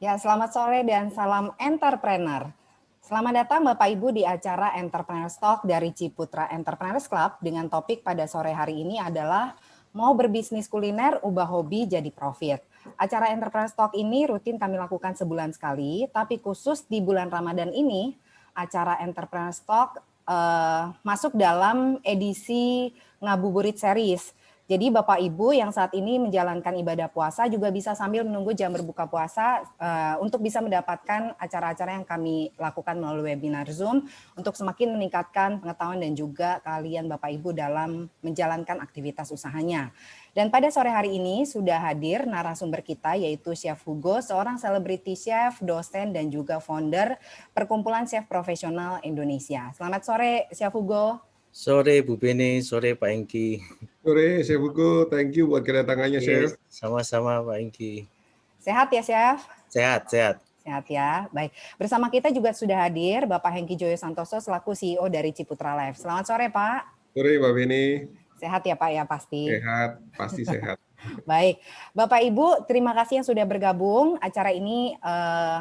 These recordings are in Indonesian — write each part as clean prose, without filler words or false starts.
Ya, selamat sore dan salam entrepreneur. Selamat datang Bapak Ibu di acara Entrepreneur Talk dari Ciputra Entrepreneurs Club dengan topik pada sore hari ini adalah mau berbisnis kuliner, ubah hobi jadi profit. Acara Entrepreneur Talk ini rutin kami lakukan sebulan sekali, tapi khusus di bulan Ramadan ini, acara Entrepreneur Talk masuk dalam edisi Ngabuburit Series. Jadi Bapak Ibu yang saat ini menjalankan ibadah puasa juga bisa sambil menunggu jam berbuka puasa untuk bisa mendapatkan acara-acara yang kami lakukan melalui webinar Zoom untuk semakin meningkatkan pengetahuan dan juga kalian Bapak Ibu dalam menjalankan aktivitas usahanya. Dan pada sore hari ini sudah hadir narasumber kita yaitu Chef Hugo, seorang selebriti chef, dosen dan juga founder Perkumpulan Chef Profesional Indonesia. Selamat sore Chef Hugo. Sore Bu Beni, sore Pak Engki. Sore Chef Hugo, thank you buat kedatangannya Chef. Sama-sama Pak Engki. Sehat ya Chef? Sehat. Sehat ya, baik. Bersama kita juga sudah hadir Bapak Hengki Joyo Santoso selaku CEO dari Ciputra Life. Selamat sore Pak. Sore Mbak Beni. Sehat ya Pak ya pasti? Sehat, pasti sehat. Baik, Bapak Ibu terima kasih yang sudah bergabung. Acara ini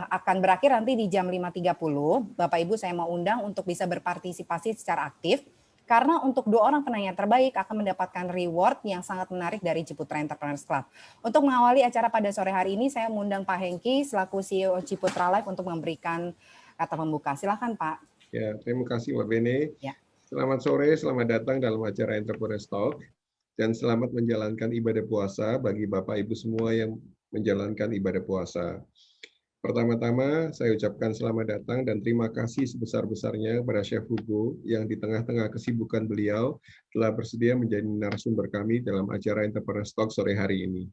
akan berakhir nanti di jam 5.30. Bapak Ibu saya mau undang untuk bisa berpartisipasi secara aktif. Karena untuk 2 orang penanya terbaik akan mendapatkan reward yang sangat menarik dari Ciputra Entrepreneurs Club. Untuk mengawali acara pada sore hari ini, saya mengundang Pak Hengki selaku CEO Ciputra Life untuk memberikan kata pembuka. Silakan Pak. Ya, terima kasih Mbak Beni. Ya. Selamat sore, selamat datang dalam acara Entrepreneurs Talk. Dan selamat menjalankan ibadah puasa bagi Bapak Ibu semua yang menjalankan ibadah puasa. Pertama-tama, saya ucapkan selamat datang dan terima kasih sebesar-besarnya kepada Chef Hugo yang di tengah-tengah kesibukan beliau telah bersedia menjadi narasumber kami dalam acara Entrepreneur Talk sore hari ini.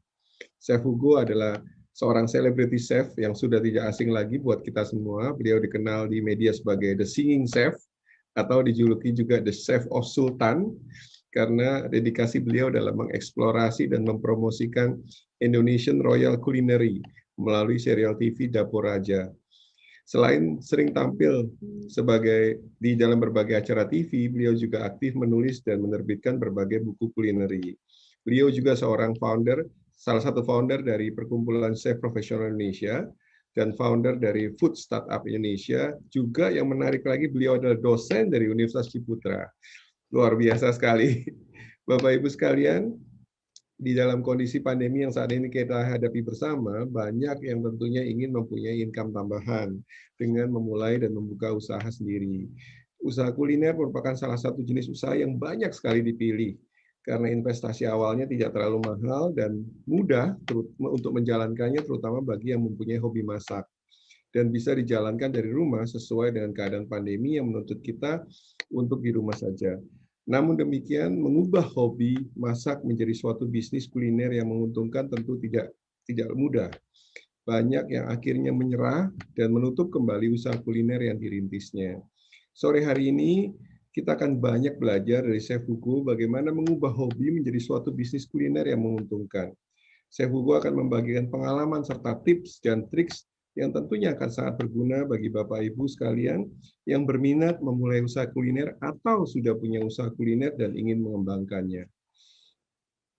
Chef Hugo adalah seorang selebriti chef yang sudah tidak asing lagi buat kita semua. Beliau dikenal di media sebagai The Singing Chef atau dijuluki juga The Chef of Sultan karena dedikasi beliau dalam mengeksplorasi dan mempromosikan Indonesian Royal Culinary melalui serial TV Dapur Raja. Selain sering tampil di dalam berbagai acara TV, beliau juga aktif menulis dan menerbitkan berbagai buku kulineri. Beliau juga salah satu founder dari Perkumpulan Chef Profesional Indonesia dan founder dari Food Startup Indonesia. Juga yang menarik lagi, beliau adalah dosen dari Universitas Ciputra. Luar biasa sekali. Bapak Ibu sekalian, di dalam kondisi pandemi yang saat ini kita hadapi bersama, banyak yang tentunya ingin mempunyai income tambahan dengan memulai dan membuka usaha sendiri. Usaha kuliner merupakan salah satu jenis usaha yang banyak sekali dipilih, karena investasi awalnya tidak terlalu mahal dan mudah untuk menjalankannya, terutama bagi yang mempunyai hobi masak. Dan bisa dijalankan dari rumah sesuai dengan keadaan pandemi yang menuntut kita untuk di rumah saja. Namun demikian, mengubah hobi masak menjadi suatu bisnis kuliner yang menguntungkan tentu tidak mudah. Banyak yang akhirnya menyerah dan menutup kembali usaha kuliner yang dirintisnya. Sore hari ini, kita akan banyak belajar dari Chef Hugo bagaimana mengubah hobi menjadi suatu bisnis kuliner yang menguntungkan. Chef Hugo akan membagikan pengalaman serta tips dan triks yang tentunya akan sangat berguna bagi Bapak Ibu sekalian yang berminat memulai usaha kuliner atau sudah punya usaha kuliner dan ingin mengembangkannya.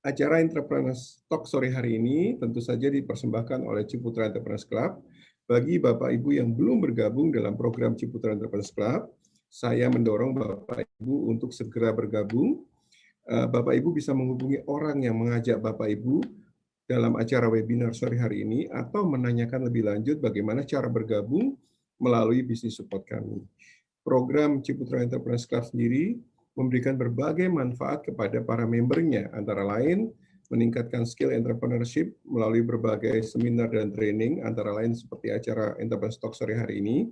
Acara Entrepreneurs Talk sore hari ini tentu saja dipersembahkan oleh Ciputra Entrepreneurs Club. Bagi Bapak Ibu yang belum bergabung dalam program Ciputra Entrepreneurs Club, saya mendorong Bapak Ibu untuk segera bergabung. Bapak Ibu bisa menghubungi orang yang mengajak Bapak Ibu dalam acara webinar sore hari ini atau menanyakan lebih lanjut bagaimana cara bergabung melalui bisnis support kami. Program Ciputra Entrepreneurs Club sendiri memberikan berbagai manfaat kepada para membernya, antara lain meningkatkan skill entrepreneurship melalui berbagai seminar dan training, antara lain seperti acara Entrepreneurs Talk sore hari ini,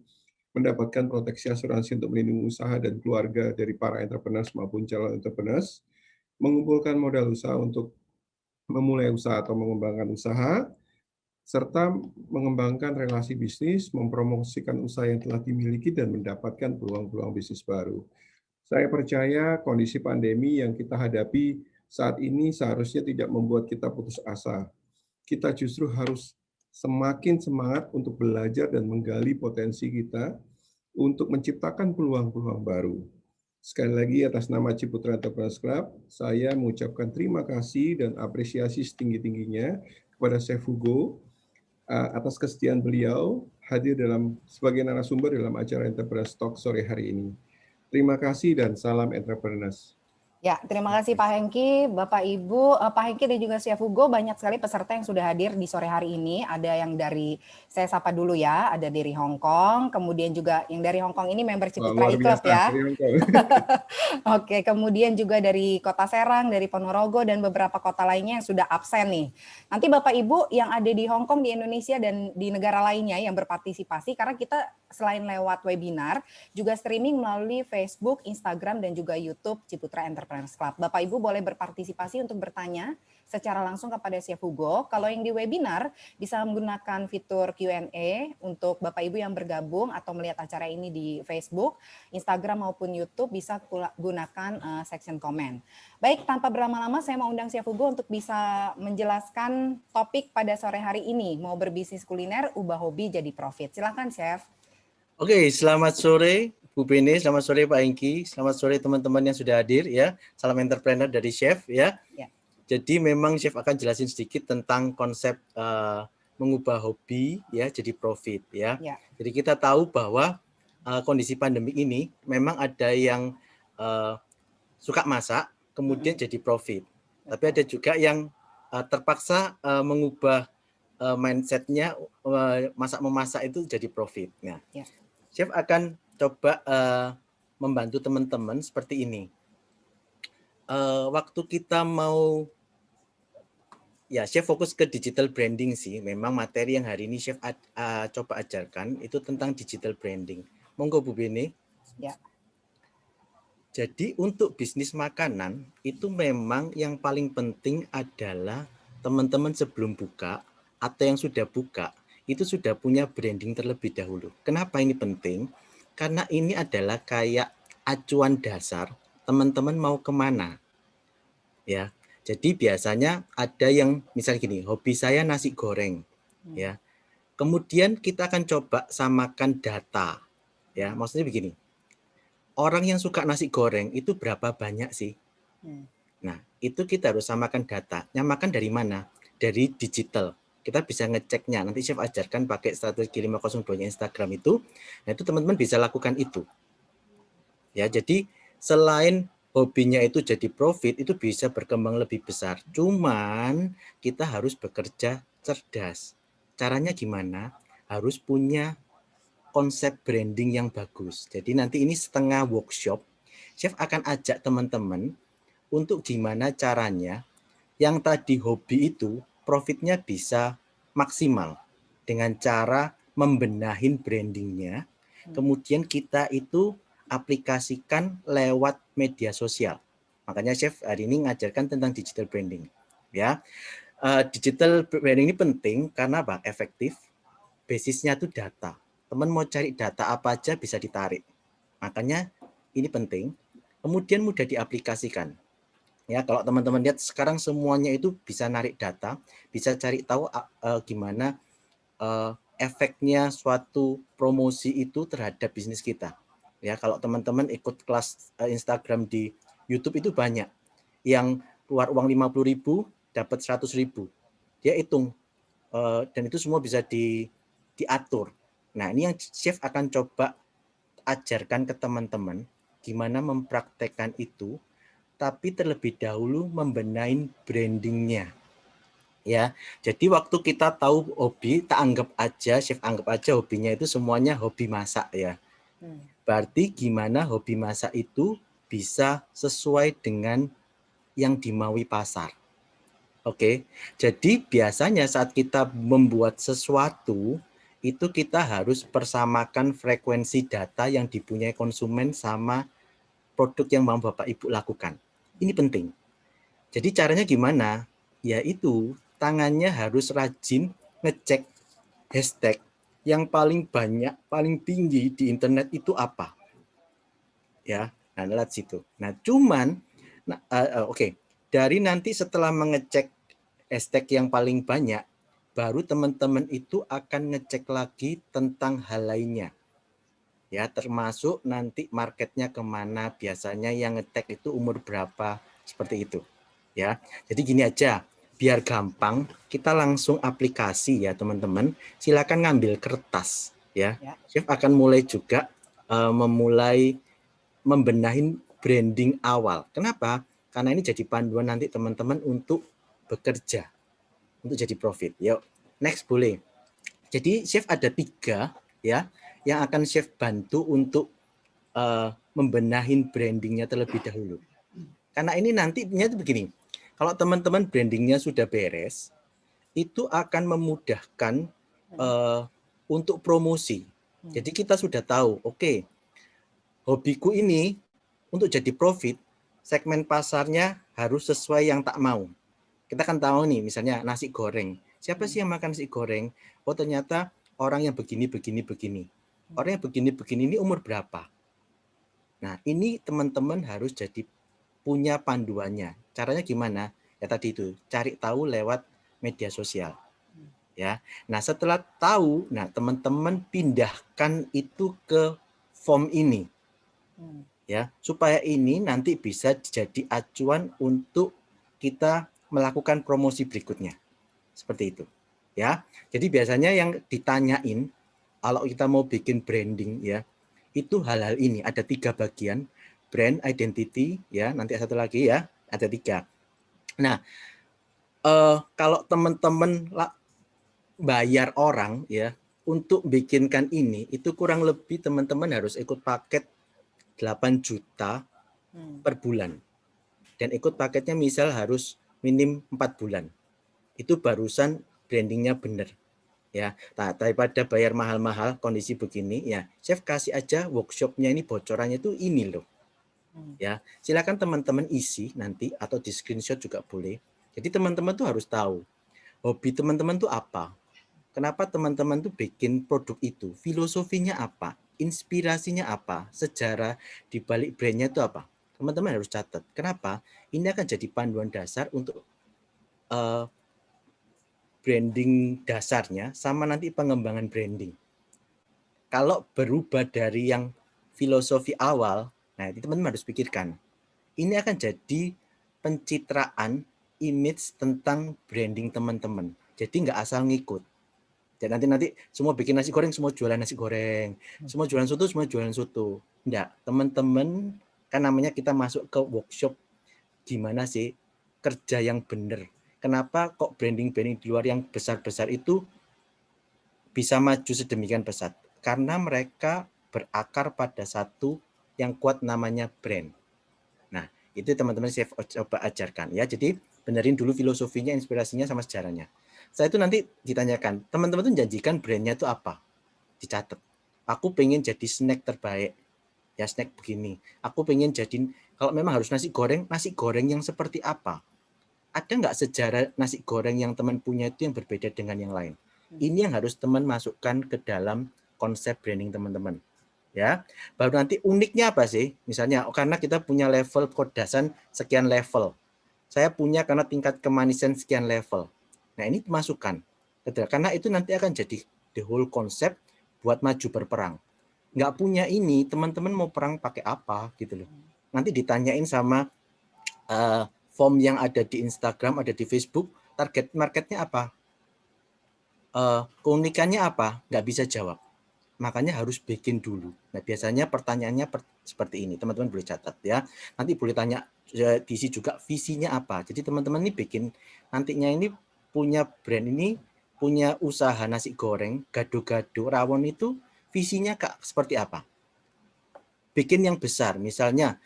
mendapatkan proteksi asuransi untuk melindungi usaha dan keluarga dari para entrepreneurs maupun calon entrepreneurs, mengumpulkan modal usaha untuk memulai usaha atau mengembangkan usaha, serta mengembangkan relasi bisnis, mempromosikan usaha yang telah dimiliki, dan mendapatkan peluang-peluang bisnis baru. Saya percaya kondisi pandemi yang kita hadapi saat ini seharusnya tidak membuat kita putus asa. Kita justru harus semakin semangat untuk belajar dan menggali potensi kita untuk menciptakan peluang-peluang baru. Sekali lagi atas nama Ciputra Entrepreneurs Club, saya mengucapkan terima kasih dan apresiasi setinggi-tingginya kepada Chef Hugo atas kesediaan beliau hadir sebagai narasumber dalam acara Entrepreneurs Talk sore hari ini. Terima kasih dan salam entrepreneurs. Ya, terima kasih Pak Hengki, Bapak Ibu, Pak Hengki dan juga Chef Hugo, banyak sekali peserta yang sudah hadir di sore hari ini. Ada yang saya sapa dulu ya, ada dari Hong Kong, kemudian juga yang dari Hong Kong ini member Ciputra e-Club ya. Oke, kemudian juga dari Kota Serang, dari Ponorogo, dan beberapa kota lainnya yang sudah absen nih. Nanti Bapak Ibu yang ada di Hong Kong, di Indonesia, dan di negara lainnya yang berpartisipasi, karena kita selain lewat webinar, juga streaming melalui Facebook, Instagram, dan juga YouTube Ciputra Entrepreneurs Club. Bapak Ibu boleh berpartisipasi untuk bertanya secara langsung kepada Chef Hugo. Kalau yang di webinar bisa menggunakan fitur Q&A untuk Bapak Ibu yang bergabung atau melihat acara ini di Facebook, Instagram maupun YouTube bisa gunakan section komen. Baik, tanpa berlama-lama saya mau undang Chef Hugo untuk bisa menjelaskan topik pada sore hari ini, mau berbisnis kuliner, ubah hobi jadi profit. Silakan Chef. Oke, selamat sore Bu Bene, selamat sore Pak Hengki, selamat sore teman-teman yang sudah hadir ya. Salam entrepreneur dari Chef ya. Jadi memang Chef akan jelasin sedikit tentang konsep mengubah hobi ya jadi profit ya. Jadi kita tahu bahwa kondisi pandemi ini memang ada yang suka masak kemudian jadi profit. Tapi ada juga yang terpaksa mengubah mindsetnya memasak itu jadi profit. Nah, Chef akan coba membantu teman-teman seperti ini. Waktu kita mau, ya Chef fokus ke digital branding sih. Memang materi yang hari ini Chef coba ajarkan itu tentang digital branding. Monggo Bu Bene. Ya. Jadi untuk bisnis makanan itu memang yang paling penting adalah teman-teman sebelum buka atau yang sudah buka itu sudah punya branding terlebih dahulu. Kenapa ini penting? Karena ini adalah kayak acuan dasar teman-teman mau kemana. Ya, jadi biasanya ada yang misalnya gini, hobi saya nasi goreng. Ya, kemudian kita akan coba samakan data. Ya, maksudnya begini. Orang yang suka nasi goreng itu berapa banyak sih? Nah, itu kita harus samakan data. Nyamakan dari mana? Dari digital. Kita bisa ngeceknya. Nanti Chef ajarkan pakai strategi 502-nya Instagram itu. Nah, itu teman-teman bisa lakukan itu. Ya, jadi selain hobinya itu jadi profit, itu bisa berkembang lebih besar. Cuman kita harus bekerja cerdas. Caranya gimana? Harus punya konsep branding yang bagus. Jadi nanti ini setengah workshop, Chef akan ajak teman-teman untuk gimana caranya yang tadi hobi itu profitnya bisa maksimal dengan cara membenahin brandingnya. Kemudian kita itu aplikasikan lewat media sosial. Makanya Chef hari ini ngajarkan tentang digital branding. Ya, digital branding ini penting karena apa? Efektif. Basisnya itu data. Teman mau cari data apa aja bisa ditarik. Makanya ini penting. Kemudian mudah diaplikasikan. Ya, kalau teman-teman lihat sekarang semuanya itu bisa narik data, bisa cari tahu gimana efeknya suatu promosi itu terhadap bisnis kita. Ya, kalau teman-teman ikut kelas Instagram di YouTube itu banyak yang keluar uang 50.000 dapat 100.000. Dia hitung dan itu semua bisa diatur. Nah, ini yang Chef akan coba ajarkan ke teman-teman gimana mempraktekkan itu, tapi terlebih dahulu membenahi brandingnya. Ya, jadi waktu kita tahu hobi, tak anggap aja, Chef anggap aja hobinya itu semuanya hobi masak ya. Berarti gimana hobi masak itu bisa sesuai dengan yang dimaui pasar. Oke, jadi biasanya saat kita membuat sesuatu, itu kita harus persamakan frekuensi data yang dipunyai konsumen sama produk yang mau Bapak Ibu lakukan. Ini penting. Jadi caranya gimana? Yaitu tangannya harus rajin ngecek hashtag yang paling banyak, paling tinggi di internet itu apa. Ya, nah lewat situ. Nah, cuman, dari nanti setelah mengecek hashtag yang paling banyak, baru teman-teman itu akan ngecek lagi tentang hal lainnya. Ya, termasuk nanti marketnya kemana, biasanya yang ngetek itu umur berapa, seperti itu. Ya, jadi gini aja, biar gampang, kita langsung aplikasi ya teman-teman. Silakan ngambil kertas ya. Chef akan mulai juga memulai membenahin branding awal. Kenapa? Karena ini jadi panduan nanti teman-teman untuk bekerja, untuk jadi profit. Yuk, next boleh. Jadi Chef ada 3 ya, yang akan Chef bantu untuk membenahin brandingnya terlebih dahulu. Karena ini nantinya itu begini, kalau teman-teman brandingnya sudah beres, itu akan memudahkan untuk promosi. Jadi kita sudah tahu, oke, hobiku ini untuk jadi profit, segmen pasarnya harus sesuai yang tak mau. Kita kan tahu nih, misalnya nasi goreng. Siapa sih yang makan nasi goreng? Oh ternyata orang yang begini. Orang yang begini ini umur berapa? Nah ini teman-teman harus jadi punya panduannya. Caranya gimana? Ya tadi itu, cari tahu lewat media sosial. Ya. Nah setelah tahu, nah teman-teman pindahkan itu ke form ini. Ya, supaya ini nanti bisa jadi acuan untuk kita melakukan promosi berikutnya. Seperti itu. Ya. Jadi biasanya yang ditanyain kalau kita mau bikin branding ya, itu hal-hal ini ada 3 bagian, brand identity ya, nanti satu lagi ya, ada 3. Nah, kalau teman-teman bayar orang ya untuk bikinkan ini, itu kurang lebih teman-teman harus ikut paket 8 juta per bulan. Dan ikut paketnya misal harus minim 4 bulan. Itu barusan brandingnya benar. Ya, daripada bayar mahal-mahal kondisi begini ya, Chef kasih aja workshopnya ini bocorannya itu ini loh. Ya, silakan teman-teman isi nanti atau di screenshot juga boleh. Jadi teman-teman tuh harus tahu hobi teman-teman tuh apa. Kenapa teman-teman tuh bikin produk itu? Filosofinya apa? Inspirasinya apa? Sejarah di balik brandnya itu apa? Teman-teman harus catat. Kenapa? Ini akan jadi panduan dasar untuk branding dasarnya sama nanti pengembangan branding. Kalau berubah dari yang filosofi awal, nah itu teman-teman harus pikirkan. Ini akan jadi pencitraan image tentang branding teman-teman. Jadi nggak asal ngikut. Dan nanti semua bikin nasi goreng, semua jualan nasi goreng. Semua jualan soto, semua jualan soto. Enggak, teman-teman kan namanya kita masuk ke workshop gimana sih kerja yang benar. Kenapa kok branding-branding di luar yang besar-besar itu bisa maju sedemikian pesat? Karena mereka berakar pada satu yang kuat namanya brand. Nah, itu teman-teman saya coba ajarkan ya. Jadi benerin dulu filosofinya, inspirasinya sama sejarahnya. Setelah itu nanti ditanyakan, teman-teman tuh janjikan brandnya itu apa? Dicatat. Aku pengen jadi snack terbaik. Ya snack begini. Aku pengen jadi, kalau memang harus nasi goreng yang seperti apa? Ada nggak sejarah nasi goreng yang teman punya itu yang berbeda dengan yang lain? Ini yang harus teman masukkan ke dalam konsep branding teman-teman. Ya, baru nanti uniknya apa sih? Misalnya, karena kita punya level kodasan sekian level. Saya punya karena tingkat kemanisan sekian level. Nah ini masukkan, karena itu nanti akan jadi the whole konsep buat maju berperang. Nggak punya ini, teman-teman mau perang pakai apa gitu loh. Nanti ditanyain sama form yang ada di Instagram, ada di Facebook, target marketnya apa, keunikannya apa, nggak bisa jawab. Makanya harus bikin dulu. Nah biasanya pertanyaannya seperti ini, teman-teman boleh catat ya. Nanti boleh tanya diisi juga visinya apa. Jadi teman-teman ini bikin nantinya ini punya brand ini, punya usaha nasi goreng, gado-gado, rawon itu visinya Kak seperti apa? Bikin yang besar, misalnya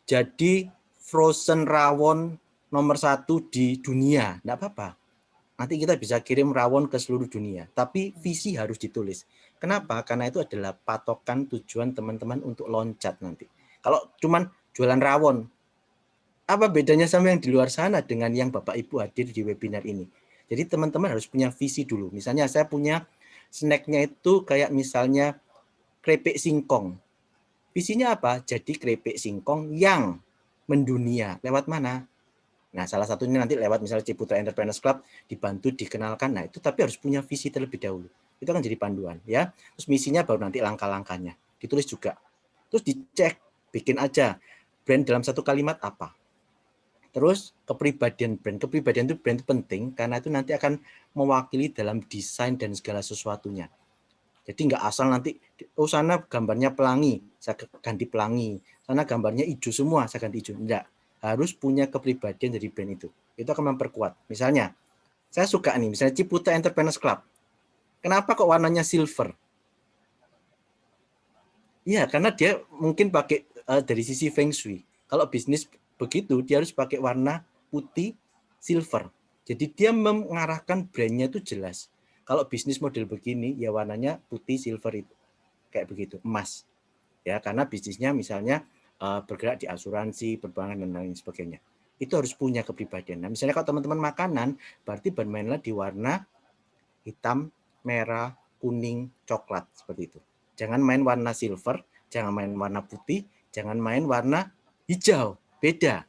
jadi frozen rawon nomor 1 di dunia, enggak apa-apa. Nanti kita bisa kirim rawon ke seluruh dunia, tapi visi harus ditulis. Kenapa? Karena itu adalah patokan tujuan teman-teman untuk loncat nanti. Kalau cuman jualan rawon, apa bedanya sama yang di luar sana dengan yang Bapak Ibu hadir di webinar ini? Jadi teman-teman harus punya visi dulu. Misalnya saya punya snacknya itu kayak misalnya keripik singkong. Visinya apa? Jadi keripik singkong yang mendunia. Lewat mana? Nah, salah satunya nanti lewat misalnya Ciputra Entrepreneurs Club dibantu dikenalkan. Nah, itu tapi harus punya visi terlebih dahulu. Itu akan jadi panduan ya. Terus misinya baru nanti langkah-langkahnya. Ditulis juga. Terus dicek, bikin aja brand dalam satu kalimat apa. Terus kepribadian brand. Kepribadian itu brand itu penting karena itu nanti akan mewakili dalam desain dan segala sesuatunya. Jadi nggak asal nanti, oh sana gambarnya pelangi, saya ganti pelangi. Sana gambarnya hijau semua, saya ganti hijau. Enggak. Harus punya kepribadian dari brand itu. Itu akan memperkuat. Misalnya, saya suka nih, misalnya Ciputra Entrepreneurs Club. Kenapa kok warnanya silver? Iya, karena dia mungkin pakai dari sisi Feng Shui. Kalau bisnis begitu, dia harus pakai warna putih, silver. Jadi dia mengarahkan brandnya itu jelas. Kalau bisnis model begini, ya warnanya putih, silver itu. Kayak begitu, emas. Ya, karena bisnisnya misalnya bergerak di asuransi, perbankan, dan lain sebagainya. Itu harus punya kepribadian. Nah, misalnya kalau teman-teman makanan, berarti bermainlah di warna hitam, merah, kuning, coklat, seperti itu. Jangan main warna silver, jangan main warna putih, jangan main warna hijau, beda.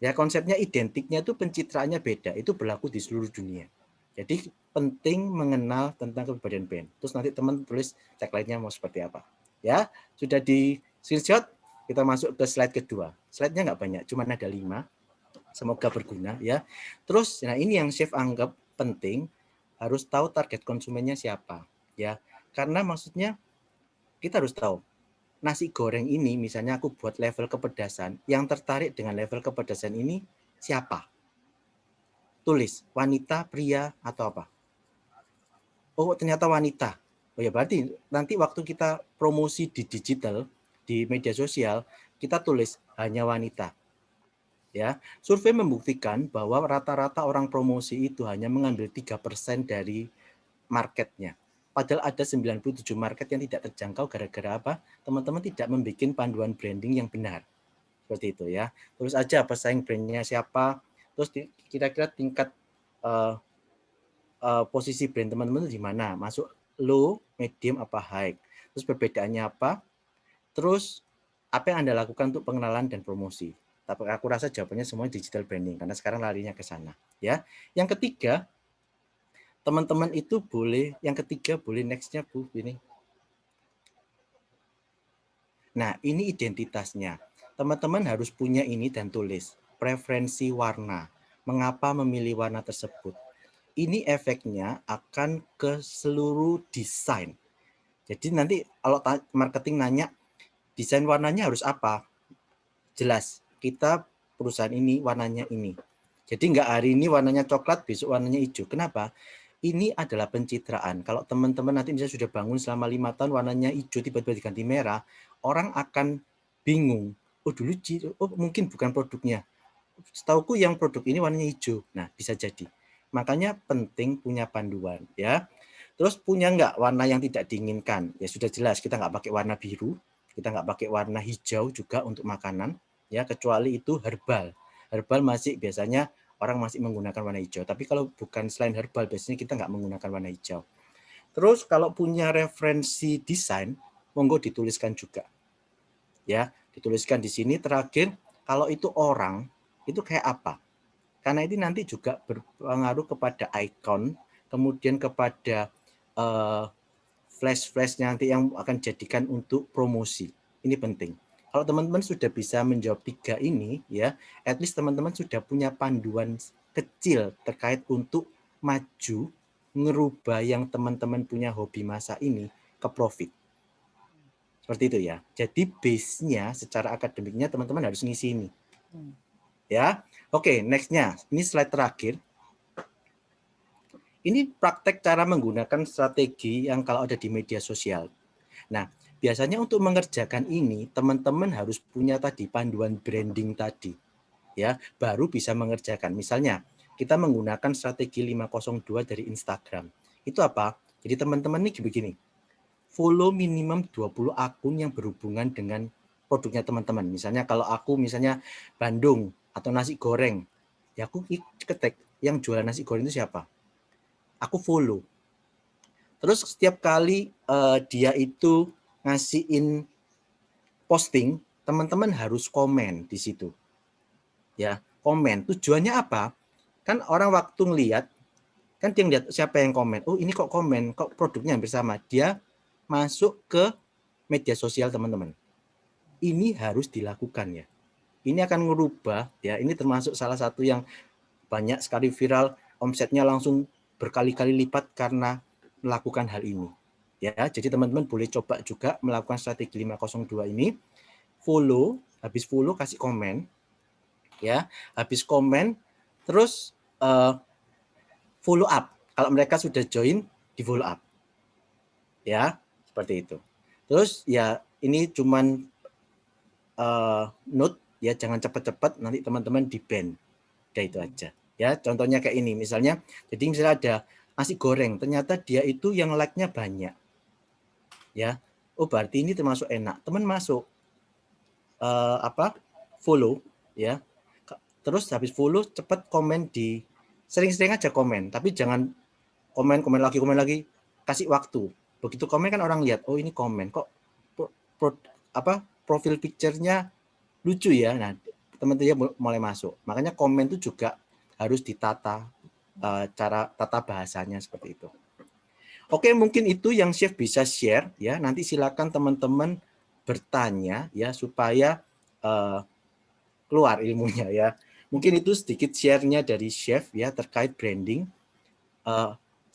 Ya, konsepnya identiknya itu pencitraannya beda, itu berlaku di seluruh dunia. Jadi penting mengenal tentang kepribadian brand. Terus nanti teman tulis tagline-nya mau seperti apa. Ya, sudah di screenshot, kita masuk ke slide kedua. Slide-nya nggak banyak, cuma ada 5. Semoga berguna ya. Terus, nah ini yang Chef anggap penting, harus tahu target konsumennya siapa ya. Karena maksudnya kita harus tahu nasi goreng ini misalnya aku buat level kepedasan, yang tertarik dengan level kepedasan ini siapa? Tulis wanita, pria, atau apa? Oh ternyata wanita. Oh ya berarti nanti waktu kita promosi di digital, di media sosial, kita tulis hanya wanita. Ya, survei membuktikan bahwa rata-rata orang promosi itu hanya mengambil 3% dari marketnya. Padahal ada 97 market yang tidak terjangkau gara-gara apa? Teman-teman tidak membuat panduan branding yang benar. Seperti itu ya. Terus aja pesaing brandnya siapa, terus kira-kira tingkat posisi brand teman-teman di mana? Masuk low, medium, apa high? Terus perbedaannya apa? Terus apa yang Anda lakukan untuk pengenalan dan promosi? Tapi aku rasa jawabannya semua digital branding karena sekarang larinya ke sana ya. Yang ketiga, teman-teman itu boleh, yang ketiga boleh nextnya Bu ini. Nah ini identitasnya. Teman-teman harus punya ini dan tulis preferensi warna. Mengapa memilih warna tersebut? Ini efeknya akan ke seluruh desain. Jadi nanti kalau marketing nanya desain warnanya harus apa? Jelas, kita perusahaan ini warnanya ini. Jadi nggak hari ini warnanya coklat, besok warnanya hijau. Kenapa? Ini adalah pencitraan. Kalau teman-teman nanti misalnya sudah bangun selama 5 tahun warnanya hijau tiba-tiba diganti merah, orang akan bingung. Oh dulu, oh mungkin bukan produknya. Setauku yang produk ini warnanya hijau. Nah bisa jadi. Makanya penting punya panduan ya. Terus punya nggak warna yang tidak diinginkan? Ya sudah jelas kita nggak pakai warna biru, kita nggak pakai warna hijau juga untuk makanan ya, kecuali itu herbal. Herbal masih biasanya orang masih menggunakan warna hijau. Tapi kalau bukan selain herbal, biasanya kita nggak menggunakan warna hijau. Terus kalau punya referensi desain, monggo dituliskan juga. Ya, dituliskan di sini terakhir, kalau itu orang, itu kayak apa? Karena ini nanti juga berpengaruh kepada icon, kemudian kepada flash-flash nanti yang akan jadikan untuk promosi. Ini penting. Kalau teman-teman sudah bisa menjawab 3 ini ya, at least teman-teman sudah punya panduan kecil terkait untuk maju ngerubah yang teman-teman punya hobi masak ini ke profit. Seperti itu ya. Jadi base-nya secara akademiknya teman-teman harus ngisi ini. Ya. Oke, next-nya. Ini slide terakhir. Ini praktek cara menggunakan strategi yang kalau ada di media sosial. Nah, biasanya untuk mengerjakan ini, teman-teman harus punya tadi panduan branding tadi. Ya, baru bisa mengerjakan. Misalnya, kita menggunakan strategi 502 dari Instagram. Itu apa? Jadi teman-teman ini begini. Follow minimum 20 akun yang berhubungan dengan produknya teman-teman. Misalnya kalau aku misalnya Bandung atau nasi goreng, ya aku ketik yang jualan nasi goreng itu siapa? Aku follow. Terus setiap kali dia itu ngasihin posting, teman-teman harus komen di situ. Ya, komen. Tujuannya apa? Kan orang waktu ngelihat, kan dia ngelihat siapa yang komen. Oh, ini kok komen, kok produknya hampir sama. Dia masuk ke media sosial teman-teman. Ini harus dilakukan ya. ini akan merubah ya. Ini termasuk salah satu yang banyak sekali viral, omsetnya langsung berkali-kali lipat karena melakukan hal ini. Ya, jadi teman-teman boleh coba juga melakukan strategi 502 ini. Follow, habis follow kasih komen ya. Habis komen terus follow up. Kalau mereka sudah join, di follow up. Ya, seperti itu. Terus ya ini cuman note ya, jangan cepat-cepat nanti teman-teman di-ban. Udah itu aja. Ya, contohnya kayak ini misalnya. Jadi misalnya ada nasi goreng, ternyata dia itu yang like-nya banyak. Ya. Oh, berarti ini termasuk enak. Teman masuk follow ya. Terus habis follow cepat komen di sering-sering aja komen, tapi jangan komen lagi, kasih waktu. Begitu komen kan orang lihat, oh ini komen kok profil picture-nya lucu ya. Nah, teman-teman mulai masuk. Makanya komen itu juga harus ditata, cara tata bahasanya seperti itu. Oke, mungkin itu yang Chef bisa share ya. Nanti silakan teman-teman bertanya ya supaya keluar ilmunya ya. Mungkin itu sedikit share-nya dari Chef ya terkait branding.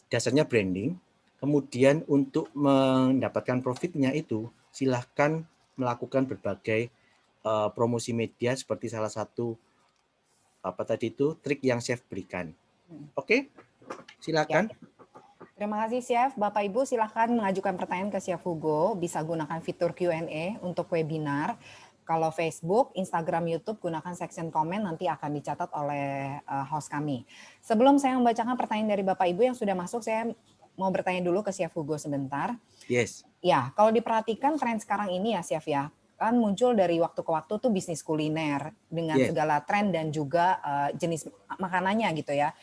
Dasarnya branding. Kemudian untuk mendapatkan profitnya itu silahkan melakukan berbagai promosi media seperti salah satu trik yang Chef berikan. Oke, silakan. Ya. Terima kasih Chef. Bapak Ibu silahkan mengajukan pertanyaan ke Chef Hugo. Bisa gunakan fitur Q&A untuk webinar. Kalau Facebook, Instagram, YouTube gunakan section komen, nanti akan dicatat oleh host kami. Sebelum saya membacakan pertanyaan dari Bapak Ibu yang sudah masuk, saya mau bertanya dulu ke Chef Hugo sebentar. Yes. Ya, kalau diperhatikan tren sekarang ini ya Chef ya, kan muncul dari waktu ke waktu tuh bisnis kuliner dengan segala tren dan juga jenis makanannya gitu ya.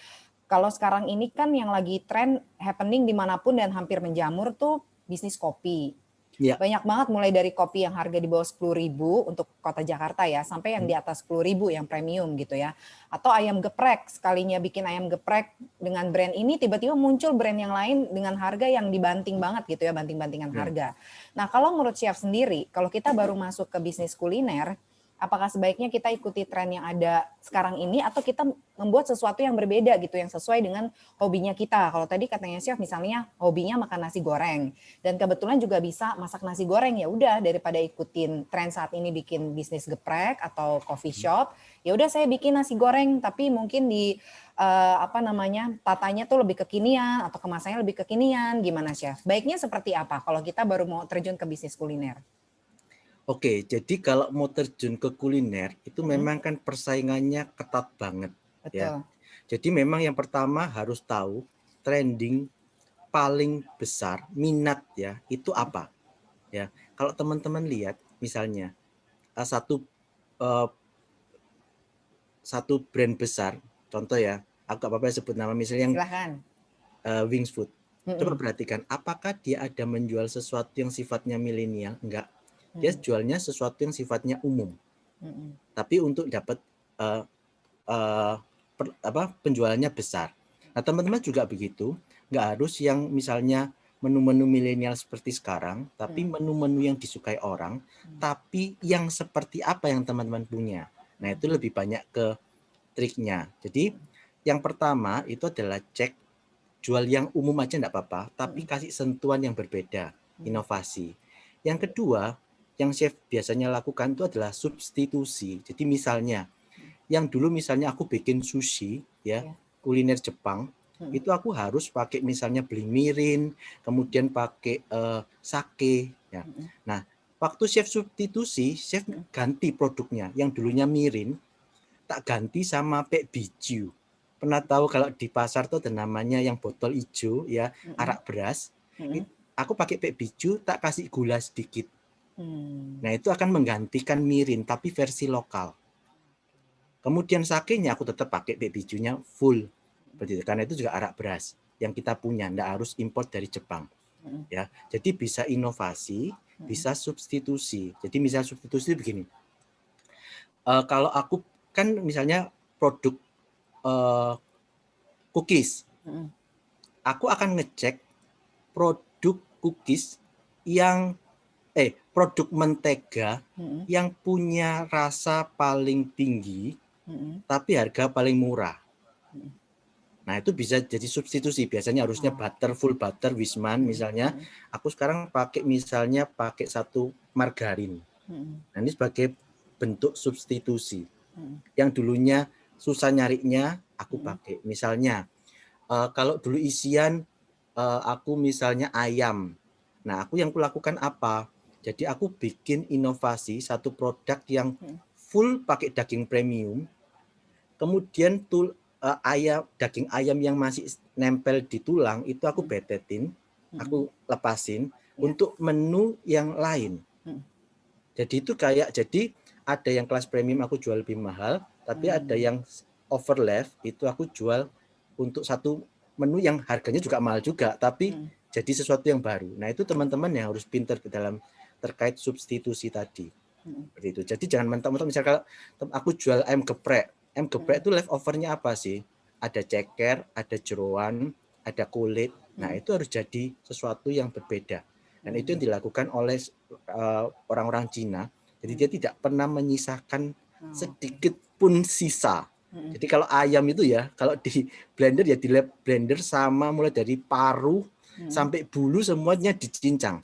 Kalau sekarang ini kan yang lagi tren happening dimanapun dan hampir menjamur tuh bisnis kopi. Ya. Banyak banget mulai dari kopi yang harga di bawah 10.000 untuk kota Jakarta ya, sampai yang di atas 10.000 yang premium gitu ya. Atau ayam geprek, sekalinya bikin ayam geprek dengan brand ini tiba-tiba muncul brand yang lain dengan harga yang dibanting banget gitu ya, banting-bantingan harga. Nah kalau menurut Chef sendiri, kalau kita baru masuk ke bisnis kuliner, apakah sebaiknya kita ikuti tren yang ada sekarang ini atau kita membuat sesuatu yang berbeda gitu yang sesuai dengan hobinya kita. Kalau tadi katanya Chef misalnya hobinya makan nasi goreng dan kebetulan juga bisa masak nasi goreng, ya udah daripada ikutin tren saat ini bikin bisnis geprek atau coffee shop, ya udah saya bikin nasi goreng tapi mungkin di tatanya tuh lebih kekinian atau kemasannya lebih kekinian. Gimana Chef? Baiknya seperti apa kalau kita baru mau terjun ke bisnis kuliner? Oke, jadi kalau mau terjun ke kuliner itu memang kan persaingannya ketat banget. Betul. Ya. Jadi memang yang pertama harus tahu trending paling besar minat ya itu apa. Ya, kalau teman-teman lihat misalnya satu brand besar, contoh ya, aku apa sebut nama misalnya yang Wings Food. Coba perhatikan, apakah dia ada menjual sesuatu yang sifatnya milenial? Enggak. Dia jualnya sesuatu yang sifatnya umum. Tapi untuk dapat penjualannya besar. Nah, teman-teman juga begitu, enggak harus yang misalnya menu-menu milenial seperti sekarang, tapi menu-menu yang disukai orang, tapi yang seperti apa yang teman-teman punya. Nah, itu lebih banyak ke triknya. Jadi, yang pertama itu adalah cek jual yang umum aja enggak apa-apa, tapi kasih sentuhan yang berbeda, inovasi. Yang kedua, yang Chef biasanya lakukan itu adalah substitusi. Jadi misalnya, yang dulu misalnya aku bikin sushi, ya kuliner Jepang, itu aku harus pakai misalnya beli mirin, kemudian pakai sake. Ya. Nah, waktu Chef substitusi, Chef ganti produknya. Yang dulunya mirin, tak ganti sama pek biju. Pernah tahu kalau di pasar tuh ada namanya yang botol hijau, ya arak beras. Aku pakai pek biju, tak kasih gula sedikit. Nah, itu akan menggantikan mirin, tapi versi lokal. Kemudian sakenya aku tetap pakai pek bijunya full. Karena itu juga arak beras yang kita punya, enggak harus import dari Jepang. Ya, jadi bisa inovasi, bisa substitusi. Jadi misalnya substitusi begini. Kalau aku kan misalnya produk cookies. Aku akan ngecek produk cookies yang produk mentega Mm-mm. yang punya rasa paling tinggi Mm-mm. tapi harga paling murah. Mm-mm. Nah, itu bisa jadi substitusi. Biasanya harusnya Oh. butter, full butter, Wisman misalnya. Mm-mm. Aku sekarang pakai satu margarin. Mm-mm. Nah, ini sebagai bentuk substitusi. Mm-mm. Yang dulunya susah nyarinya, aku Mm-mm. pakai. Misalnya, kalau dulu isian aku misalnya ayam. Nah, aku yang kulakukan apa? Jadi aku bikin inovasi satu produk yang Mm-mm. full pakai daging premium, kemudian daging ayam yang masih nempel di tulang itu aku betetin, aku lepasin Ya. untuk menu yang lain. Jadi itu jadi ada yang kelas premium aku jual lebih mahal, tapi ada yang overlap itu aku jual untuk satu menu yang harganya juga mahal juga, tapi jadi sesuatu yang baru. Nah, itu teman-teman yang harus pintar ke dalam terkait substitusi tadi. Seperti itu. Jadi jangan mentang-mentang misalnya kalau aku jual ayam geprek itu leftovernya apa sih? Ada ceker, ada jeroan, ada kulit. Nah, itu harus jadi sesuatu yang berbeda. Dan itu yang dilakukan oleh orang-orang Cina. Jadi dia tidak pernah menyisakan sedikit pun sisa. Jadi kalau ayam itu ya, kalau di blender ya di blender sama mulai dari paruh sampai bulu semuanya dicincang.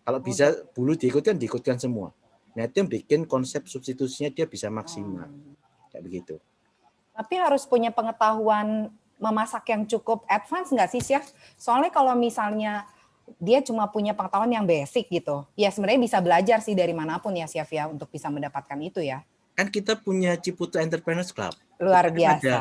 Kalau bisa bulu diikutkan semua. Nah, itu yang bikin konsep substitusinya dia bisa maksimal. Kayak begitu. Tapi harus punya pengetahuan memasak yang cukup advance nggak sih, Chef? Soalnya kalau misalnya dia cuma punya pengetahuan yang basic gitu, ya sebenarnya bisa belajar sih dari manapun ya, Chef ya, untuk bisa mendapatkan itu ya. Kan kita punya Ciputra Entrepreneurs Club. Luar Kita kan ada biasa.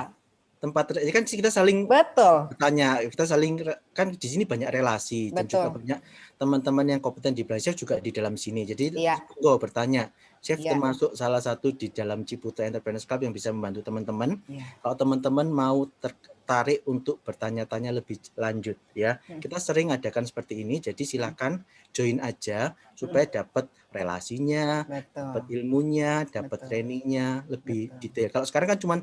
tempat, kan kita saling Betul, bertanya, kita saling, kan di sini banyak relasi dan juga betul. banyak teman-teman yang kompeten di belajar juga di dalam sini. Jadi Iya, bertanya, Chef iya, termasuk salah satu di dalam Ciputra Entrepreneurs Club yang bisa membantu teman-teman. iya. Kalau teman-teman mau tertarik untuk bertanya-tanya lebih lanjut ya, kita sering adakan seperti ini. Jadi silakan join aja supaya dapat relasinya, dapat Betul, ilmunya, dapat betul, trainingnya lebih betul. detail. Kalau sekarang kan cuma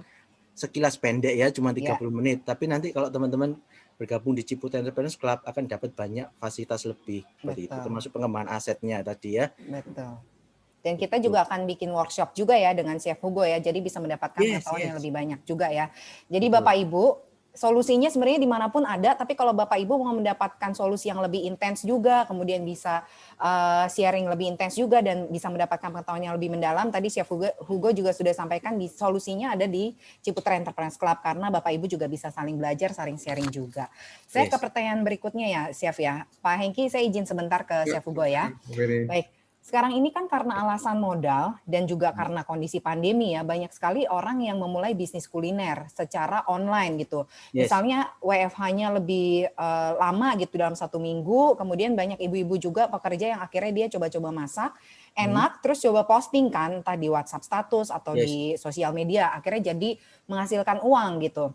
sekilas pendek ya, cuma 30 Iya, menit. Tapi nanti kalau teman-teman bergabung di Ciputra Entrepreneurs Club akan dapat banyak fasilitas lebih seperti itu, betul, termasuk pengembangan asetnya tadi ya. betul. Dan kita Itu. juga akan bikin workshop juga ya dengan Chef Hugo ya, jadi bisa mendapatkan Yes, pengetahuan yang yes. lebih banyak juga ya. Jadi Betul. Bapak Ibu, solusinya sebenarnya dimanapun ada, tapi kalau Bapak Ibu mau mendapatkan solusi yang lebih intens juga, kemudian bisa sharing lebih intens juga dan bisa mendapatkan pengetahuan yang lebih mendalam, tadi Chef Hugo juga sudah sampaikan di solusinya ada di Ciputra Entrepreneurs Club, karena Bapak Ibu juga bisa saling belajar, saling sharing juga. Saya ke Yes. pertanyaan berikutnya ya, Chef ya. Pak Hengki, saya izin sebentar ke Chef Hugo ya. Baik. Sekarang ini kan karena alasan modal dan juga karena kondisi pandemi ya, banyak sekali orang yang memulai bisnis kuliner secara online gitu. Yes. Misalnya WFH-nya lebih lama gitu dalam 1 minggu, kemudian banyak ibu-ibu juga pekerja yang akhirnya dia coba-coba masak, enak, terus coba posting kan, entah di WhatsApp status atau Yes. di sosial media, akhirnya jadi menghasilkan uang gitu.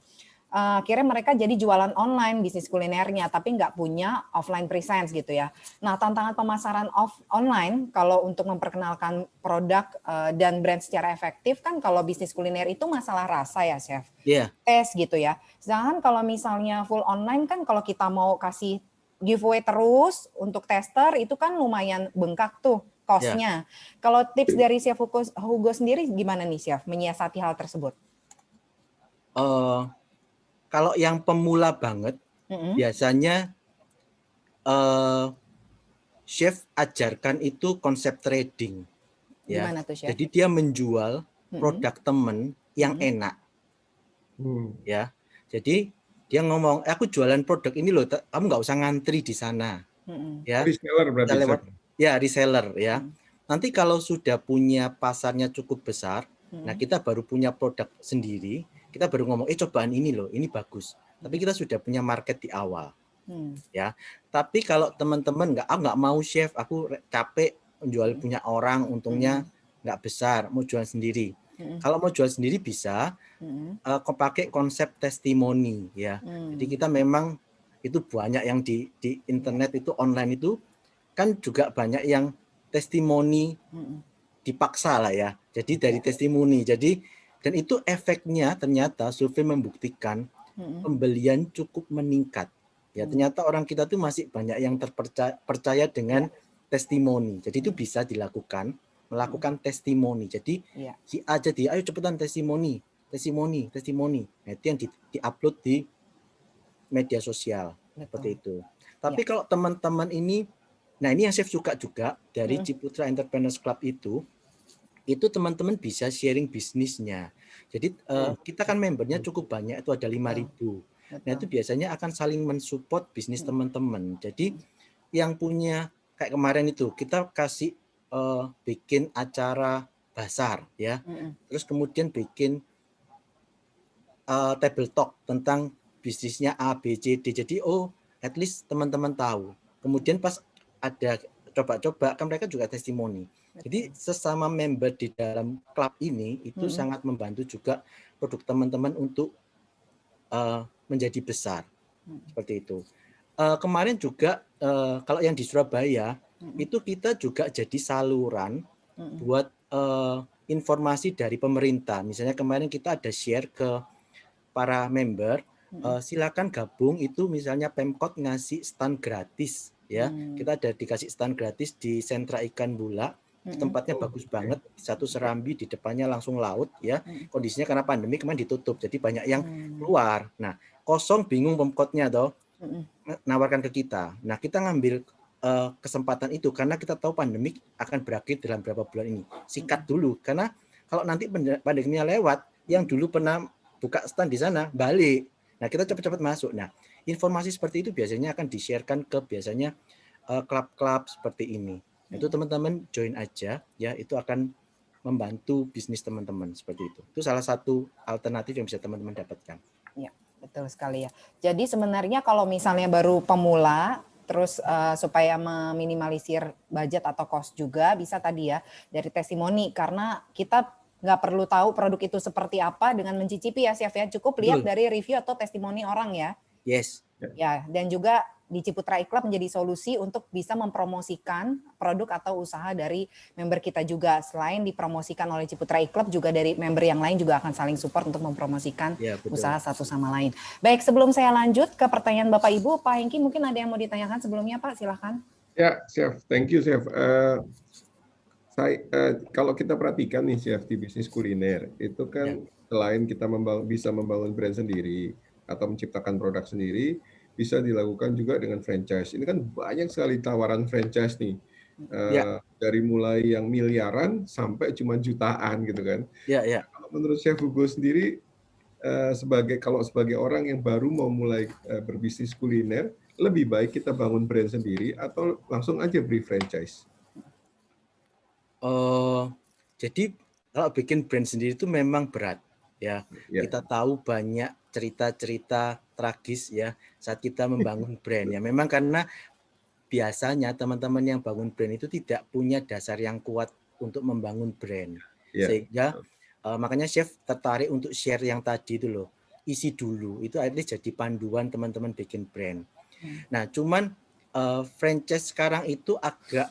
Akhirnya mereka jadi jualan online bisnis kulinernya tapi nggak punya offline presence gitu ya. Nah, tantangan pemasaran online kalau untuk memperkenalkan produk dan brand secara efektif kan kalau bisnis kuliner itu masalah rasa ya, Chef. Iya. Tes gitu ya. Sedangkan kalau misalnya full online kan kalau kita mau kasih giveaway terus untuk tester itu kan lumayan bengkak tuh cost-nya. Kalau tips dari Chef Hugo sendiri gimana nih, Chef, menyiasati hal tersebut? Kalau yang pemula banget, biasanya chef ajarkan itu konsep trading, ya. Gimana tuh, Chef? Jadi dia menjual produk temen yang enak, ya. Jadi dia ngomong, aku jualan produk ini loh, kamu nggak usah ngantri di sana, ya. Reseller berarti. Kita lewat, ya reseller, ya. Nanti kalau sudah punya pasarnya cukup besar, nah kita baru punya produk sendiri, kita baru ngomong, cobaan ini loh, ini bagus. Tapi kita sudah punya market di awal, ya. Tapi kalau teman-teman nggak mau chef, aku capek menjual punya orang, untungnya nggak besar, mau jual sendiri. Kalau mau jual sendiri bisa, pakai konsep testimoni, ya. Jadi kita memang itu banyak yang di internet itu online itu kan juga banyak yang testimoni dipaksa lah ya. Jadi dari testimoni. Jadi dan itu efeknya ternyata survei membuktikan pembelian cukup meningkat. Ya ternyata orang kita tuh masih banyak yang percaya dengan testimoni. Jadi itu bisa dilakukan, melakukan testimoni. Jadi si A jadi, ayo cepetan testimoni. Nah, itu yang di-upload di media sosial. Seperti itu. Tapi kalau teman-teman ini, nah ini yang saya suka juga dari Ciputra Entrepreneurs Club itu teman-teman bisa sharing bisnisnya. Jadi kita kan membernya cukup banyak, itu ada 5.000. Nah itu biasanya akan saling mensupport bisnis teman-teman. Jadi yang punya, kayak kemarin itu, kita kasih bikin acara bazar ya. Terus kemudian bikin table talk tentang bisnisnya A, B, C, D. Jadi at least teman-teman tahu. Kemudian pas ada coba-coba, kan mereka juga testimoni. Jadi sesama member di dalam klub ini itu sangat membantu juga produk teman-teman untuk menjadi besar. Seperti itu. Kemarin juga kalau yang di Surabaya itu kita juga jadi saluran buat informasi dari pemerintah. Misalnya kemarin kita ada share ke para member, silakan gabung itu, misalnya Pemkot ngasih stand gratis ya. Kita ada dikasih stand gratis di sentra ikan Bula. Tempatnya bagus banget, satu serambi, di depannya langsung laut ya. Kondisinya karena pandemi kemarin ditutup, jadi banyak yang keluar. Nah, kosong, bingung Pemkotnya toh, nawarkan ke kita. Nah, kita ngambil kesempatan itu karena kita tahu pandemi akan berakhir dalam beberapa bulan ini. Sikat dulu, karena kalau nanti pandeminya lewat, yang dulu pernah buka stand di sana balik. Nah, kita cepat-cepat masuk. Nah, informasi seperti itu biasanya akan di-sharekan ke biasanya klub-klub seperti ini. Itu teman-teman join aja ya, itu akan membantu bisnis teman-teman seperti itu. Itu salah satu alternatif yang bisa teman-teman dapatkan. Ya, betul sekali ya. Jadi sebenarnya kalau misalnya baru pemula, terus supaya meminimalisir budget atau cost juga bisa tadi ya dari testimoni, karena kita nggak perlu tahu produk itu seperti apa dengan mencicipi ya, Chef ya. Cukup lihat dari review atau testimoni orang ya. Yes. Ya, dan juga di Ciputra Club menjadi solusi untuk bisa mempromosikan produk atau usaha dari member kita juga. Selain dipromosikan oleh Ciputra Club, juga dari member yang lain juga akan saling support untuk mempromosikan usaha satu sama lain. Baik, sebelum saya lanjut ke pertanyaan Bapak Ibu, Pak Hengki mungkin ada yang mau ditanyakan sebelumnya, Pak, silakan. Ya, Chef, thank you, Chef. Kalau kita perhatikan nih, Chef, di bisnis kuliner, itu kan selain kita bisa membangun brand sendiri atau menciptakan produk sendiri, bisa dilakukan juga dengan franchise. Ini kan banyak sekali tawaran franchise nih, dari mulai yang miliaran sampai cuma jutaan gitu kan. Kalau menurut Chef Hugo sendiri, sebagai orang yang baru mau mulai berbisnis kuliner, lebih baik kita bangun brand sendiri atau langsung aja beri franchise? Jadi kalau bikin brand sendiri itu memang berat ya. Kita tahu banyak cerita-cerita tragis ya saat kita membangun brand ya. Memang karena biasanya teman-teman yang bangun brand itu tidak punya dasar yang kuat untuk membangun brand. Sehingga makanya Chef tertarik untuk share yang tadi itu loh. Isi dulu, itu at least jadi panduan teman-teman bikin brand. Nah, cuman franchise sekarang itu agak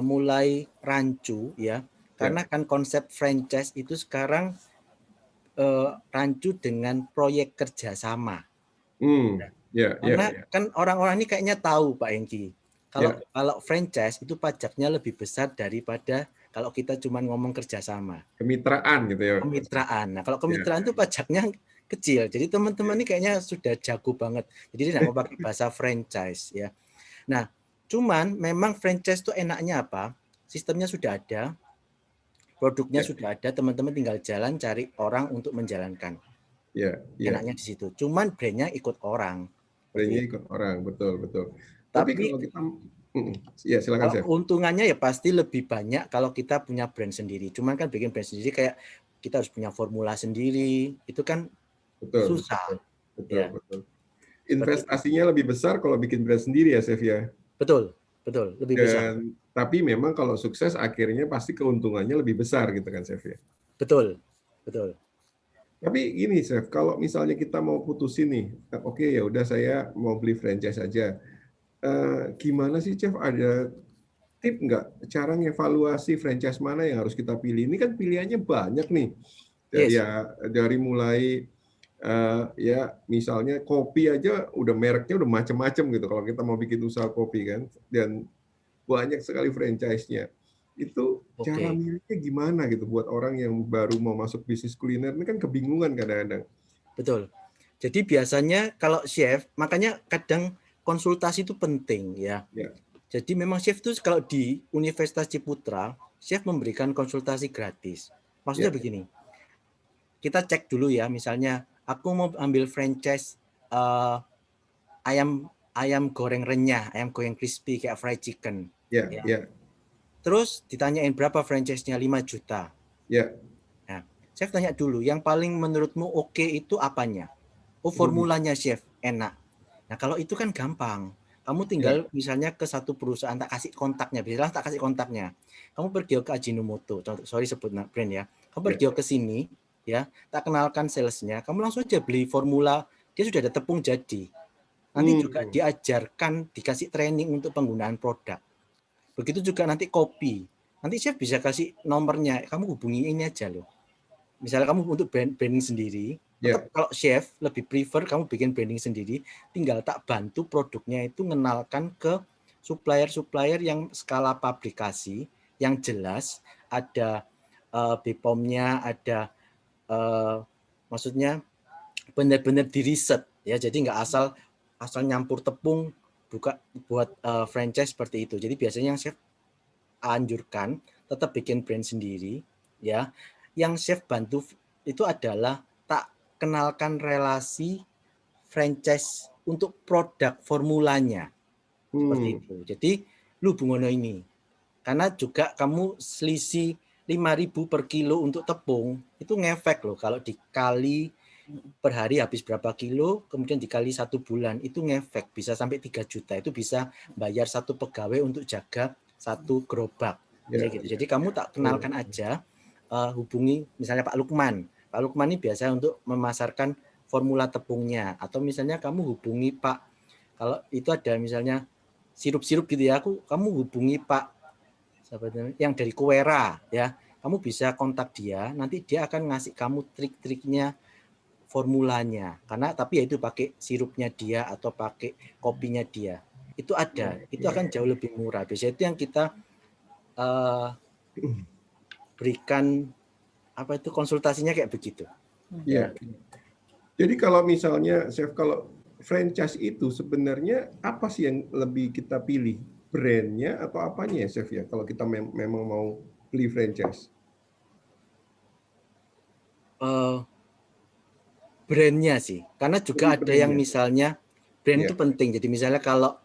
mulai rancu ya. Karena kan konsep franchise itu sekarang rancu dengan proyek kerjasama. Karena kan orang-orang ini kayaknya tahu Pak Hengki, kalau franchise itu pajaknya lebih besar daripada kalau kita cuma ngomong kerjasama. Kemitraan gitu ya. Kemitraan. Nah kalau kemitraan itu pajaknya kecil. Jadi teman-teman ini kayaknya sudah jago banget. Jadi dia nggak mau pakai bahasa franchise ya. Nah cuman memang franchise itu enaknya apa? Sistemnya sudah ada, produknya sudah ada, teman-teman tinggal jalan cari orang untuk menjalankan. Enaknya di situ. Cuman brandnya ikut orang. Brandnya ikut orang, betul. Tapi kalau kita, ya silakan Chef. Keuntungannya ya pasti lebih banyak kalau kita punya brand sendiri. Cuman kan bikin brand sendiri kayak kita harus punya formula sendiri, itu kan susah. Betul. Investasinya lebih besar kalau bikin brand sendiri ya Chef ya. Betul, lebih besar. Tapi memang kalau sukses akhirnya pasti keuntungannya lebih besar gitu kan Chef ya. Betul. Tapi gini Chef, kalau misalnya kita mau putusin nih, oke ya udah saya mau beli franchise aja. Gimana sih Chef, ada tip nggak cara ngevaluasi franchise mana yang harus kita pilih? Ini kan pilihannya banyak nih. Dari mulai ya misalnya kopi aja udah mereknya udah macam-macam gitu kalau kita mau bikin usaha kopi kan. Dan banyak sekali franchise-nya. Itu cara Oke, milihnya gimana gitu buat orang yang baru mau masuk bisnis kuliner ini kan kebingungan kadang-kadang. betul. Jadi biasanya kalau chef, makanya kadang konsultasi itu penting ya. Ya, Jadi memang chef itu kalau di Universitas Ciputra, chef memberikan konsultasi gratis. Maksudnya ya, begini, kita cek dulu ya, misalnya aku mau ambil franchise eh, ayam ayam goreng renyah, ayam goreng crispy kayak fried chicken. ya, Ya. ya, Terus ditanyain berapa franchise-nya 5 juta. ya. Nah, chef tanya dulu, yang paling menurutmu oke itu apanya? Oh, formulanya chef, enak. Nah, kalau itu kan gampang. Kamu tinggal Ya, misalnya ke satu perusahaan, tak kasih kontaknya. Biasalah tak kasih kontaknya. Kamu pergi ke Ajinomoto, contoh, sorry sebut brand ya. Kamu ya. pergi ke sini, ya, tak kenalkan salesnya. Kamu langsung aja beli formula. Dia sudah ada tepung jadi. Nanti juga Hmm. diajarkan, dikasih training untuk penggunaan produk. Begitu juga nanti kopi. Nanti chef bisa kasih nomornya. Kamu hubungi ini aja loh. Misalnya kamu untuk branding sendiri, tetap Ya. kalau chef lebih prefer kamu bikin branding sendiri, tinggal tak bantu produknya itu mengenalkan ke supplier-supplier yang skala publikasi, yang jelas ada BPOM-nya, ada maksudnya benar-benar di riset ya, jadi nggak asal nyampur tepung buka buat franchise seperti itu. Jadi biasanya yang chef anjurkan tetap bikin brand sendiri ya. Yang chef bantu itu adalah tak kenalkan relasi franchise untuk produk formulanya seperti Hmm. itu. Jadi lu bungono ini karena juga kamu selisih 5.000 per kilo untuk tepung itu ngefek loh, kalau dikali per hari habis berapa kilo, kemudian dikali 1 bulan, itu ngefek bisa sampai 3 juta. Itu bisa bayar satu pegawai untuk jaga satu gerobak. Ya, Gitu. ya. Jadi kamu tak kenalkan aja, hubungi misalnya Pak Lukman. Pak Lukman ini biasa untuk memasarkan formula tepungnya. Atau misalnya kamu hubungi Pak, kalau itu ada misalnya sirup-sirup gitu ya, kamu hubungi Pak yang dari Kuera ya. Kamu bisa kontak dia, nanti dia akan ngasih kamu trik-triknya formulanya, karena tapi ya itu pakai sirupnya dia atau pakai kopinya dia, itu ada, itu akan jauh lebih murah. Biasanya itu yang kita uh, berikan apa itu konsultasinya kayak begitu Iya. ya. Jadi kalau misalnya, Chef, kalau franchise itu sebenarnya apa sih yang lebih kita pilih? Brandnya atau apanya ya, Chef ya? Kalau kita memang mau beli franchise. uh, Brandnya sih, karena juga Lebih ada yang brandnya. misalnya brand itu Ya, penting. Jadi misalnya kalau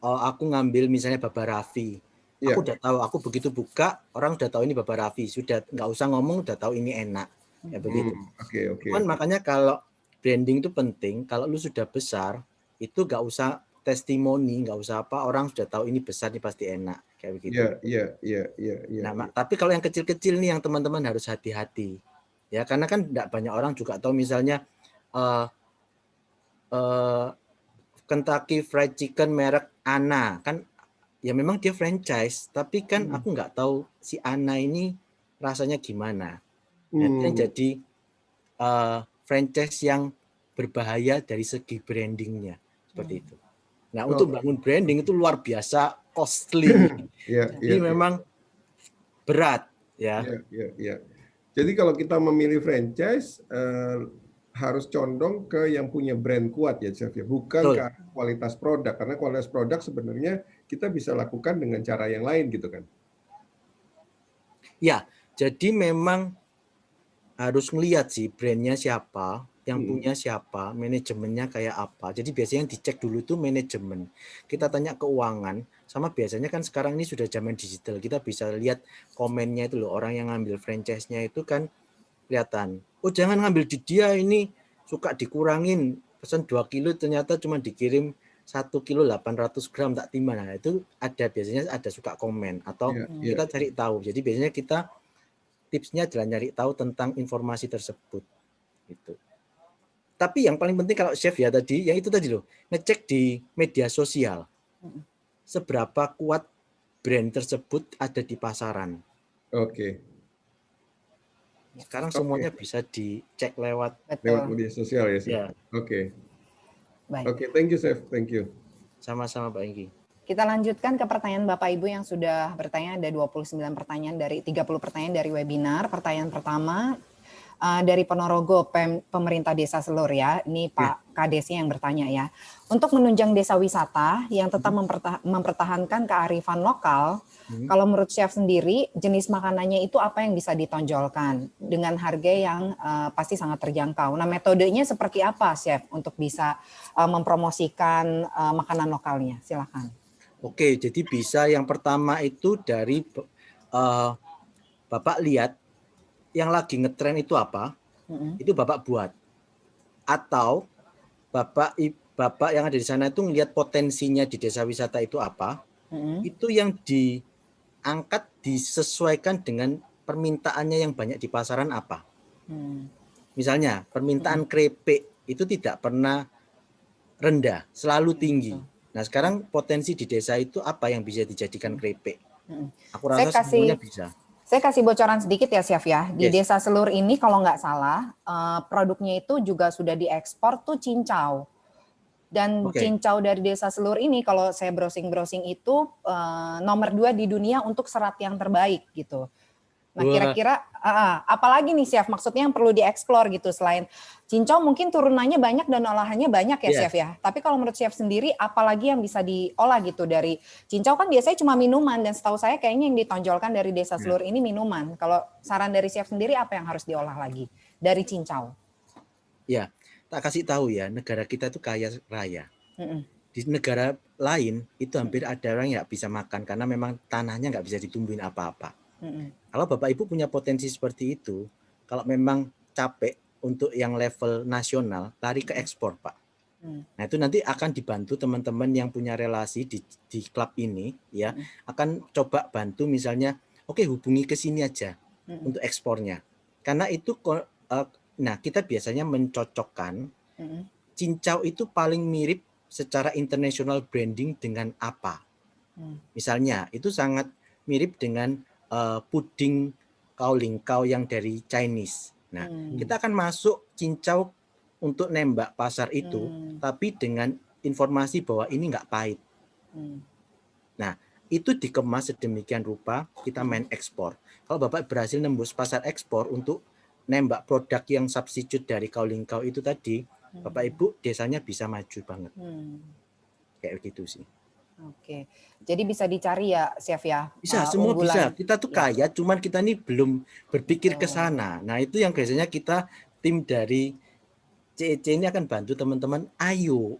aku ngambil misalnya Baba Raffi, aku ya. udah tahu, aku begitu buka orang udah tahu ini Baba Raffi, sudah nggak usah ngomong udah tahu ini enak ya begitu. Oke, oke, Cuman oke. makanya kalau branding itu penting, kalau lu sudah besar, itu nggak usah testimoni, nggak usah apa, orang sudah tahu ini besar, ini pasti enak, kayak begitu. Iya, iya, iya, iya, iya, Nah, iya. tapi kalau yang kecil-kecil nih yang teman-teman harus hati-hati. Ya, karena kan tidak banyak orang juga tahu misalnya uh, uh, Kentucky Fried Chicken merek Ana, kan ya memang dia franchise, tapi kan aku nggak tahu si Ana ini rasanya gimana. Nah, itu yang Hmm. jadi franchise yang berbahaya dari segi brandingnya seperti itu. Nah, untuk Oke. bangun branding itu luar biasa costly. Iya, Jadi iya, iya. memang berat ya. Iya, iya, iya. Jadi kalau kita memilih franchise, harus condong ke yang punya brand kuat ya, Chef ya, bukan ke Betul. kualitas produk, karena kualitas produk sebenarnya kita bisa lakukan dengan cara yang lain gitu kan. Ya, jadi memang harus ngelihat sih brandnya siapa, yang Hmm. punya siapa, manajemennya kayak apa. Jadi biasanya yang dicek dulu itu manajemen. Kita tanya keuangan, sama biasanya kan sekarang ini sudah zaman digital. Kita bisa lihat komennya itu loh, orang yang ngambil franchise-nya itu kan kelihatan. Oh jangan ngambil di dia, ini suka dikurangin. Pesan 2 kilo ternyata cuma dikirim 1 kilo 800 gram tak timbang. Nah itu ada, biasanya ada suka komen. Atau Iya, iya. kita cari tahu. Jadi biasanya kita tipsnya adalah nyari tahu tentang informasi tersebut gitu. Tapi yang paling penting kalau chef ya tadi, yang itu tadi loh, ngecek di media sosial seberapa kuat brand tersebut ada di pasaran. Oke. Sekarang semuanya Oke. bisa dicek lewat Lewat Betul. media sosial ya, Chef. ya. Oke. Baik. Oke, thank you, Chef. Thank you. Sama-sama Pak Enggi. Kita lanjutkan ke pertanyaan Bapak Ibu yang sudah bertanya, ada 29 pertanyaan dari 30 pertanyaan dari webinar. Pertanyaan pertama dari Ponorogo, pemerintah Desa Selur ya. Ini Pak Kadesnya yang bertanya ya. Untuk menunjang desa wisata yang tetap mempertahankan kearifan lokal, kalau menurut Chef sendiri, jenis makanannya itu apa yang bisa ditonjolkan dengan harga yang pasti sangat terjangkau. Nah, metodenya seperti apa, Chef, untuk bisa mempromosikan makanan lokalnya? Silakan. Oke, jadi bisa yang pertama itu dari Bapak lihat yang lagi ngetren itu apa, itu Bapak buat. Atau Bapak yang ada di sana itu ngelihat potensinya di desa wisata itu apa, itu yang diangkat disesuaikan dengan permintaannya yang banyak di pasaran apa. Misalnya permintaan keripik itu tidak pernah rendah, selalu tinggi. Nah sekarang potensi di desa itu apa yang bisa dijadikan keripik? Aku rasa semuanya bisa. Saya kasih bocoran sedikit ya, Chef ya. Di Desa Selur ini kalau nggak salah, produknya itu juga sudah diekspor tuh cincau. Dan cincau dari Desa Selur ini kalau saya browsing-browsing itu nomor 2 di dunia untuk serat yang terbaik gitu. Nah kira-kira apalagi nih Chef, maksudnya yang perlu dieksplor gitu selain cincau mungkin turunannya banyak dan olahannya banyak ya Chef ya. Tapi kalau menurut Chef sendiri apalagi yang bisa diolah gitu dari cincau kan biasanya cuma minuman dan setahu saya kayaknya yang ditonjolkan dari Desa Selur ini minuman. Kalau saran dari Chef sendiri apa yang harus diolah lagi dari cincau? Ya, tak kasih tahu ya, negara kita itu kaya raya. Di negara lain itu hampir ada orang yang nggak bisa makan karena memang tanahnya nggak bisa ditumbuhin apa-apa. Kalau Bapak Ibu punya potensi seperti itu, kalau memang capek untuk yang level nasional, lari ke ekspor, Pak. Nah itu nanti akan dibantu teman-teman yang punya relasi di klub ini, ya akan coba bantu misalnya, oke hubungi ke sini aja untuk ekspornya. Karena itu, nah kita biasanya mencocokkan cincau itu paling mirip secara international branding dengan apa. Misalnya itu sangat mirip dengan puding kaolingkau yang dari Chinese. Nah, kita akan masuk cincau untuk nembak pasar itu, tapi dengan informasi bahwa ini nggak pahit. Nah, itu dikemas sedemikian rupa, kita main ekspor. Kalau Bapak berhasil nembus pasar ekspor untuk nembak produk yang substitute dari kaolingkau itu tadi, Bapak Ibu desanya bisa maju banget. Kayak gitu sih. Oke, jadi bisa dicari ya, Chef ya. Bisa, semua bisa. Kita tuh kaya, cuman kita ini belum berpikir ke sana. Nah, itu yang biasanya kita tim dari CEC ini akan bantu teman-teman. Ayo,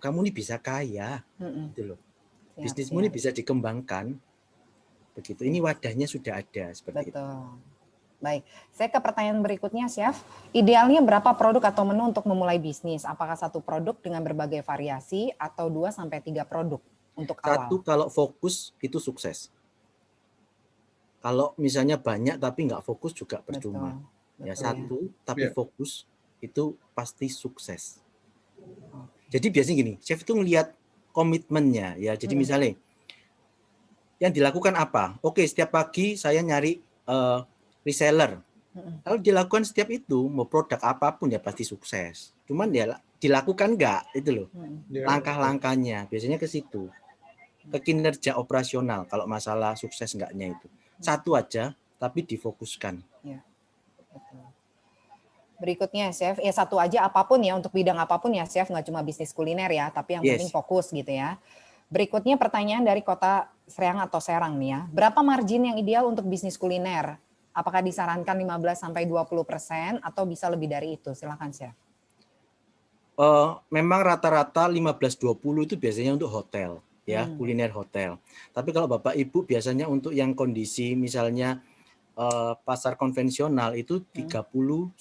kamu ini bisa kaya, gitu loh. Bisnismu ini bisa dikembangkan. Begitu. Ini wadahnya sudah ada seperti itu. Baik, saya ke pertanyaan berikutnya, Chef. Idealnya berapa produk atau menu untuk memulai bisnis? Apakah satu produk dengan berbagai variasi atau 2-3 produk untuk awal? Satu, kalau fokus itu sukses. Kalau misalnya banyak tapi nggak fokus juga percuma. Ya satu, tapi fokus itu pasti sukses. Jadi biasanya gini, Chef itu ngelihat komitmennya ya. Jadi misalnya yang dilakukan apa? Oke, setiap pagi saya nyari reseller. Kalau dilakukan setiap itu, mau produk apapun ya pasti sukses. Cuman ya dilakukan nggak, itu loh. Langkah-langkahnya biasanya ke situ. Ke kinerja operasional kalau masalah sukses enggaknya itu. Satu aja, tapi difokuskan. Ya, betul. Berikutnya, Chef, ya satu aja apapun ya, untuk bidang apapun ya, Chef, nggak cuma bisnis kuliner ya, tapi yang penting fokus gitu ya. Berikutnya pertanyaan dari Kota Serang atau Serang nih ya. Berapa margin yang ideal untuk bisnis kuliner? Apakah disarankan 15-20% atau bisa lebih dari itu? Silakan, Chef. Memang rata-rata 15-20 itu biasanya untuk hotel, ya, kuliner hotel. Tapi kalau Bapak Ibu biasanya untuk yang kondisi misalnya pasar konvensional itu 30-40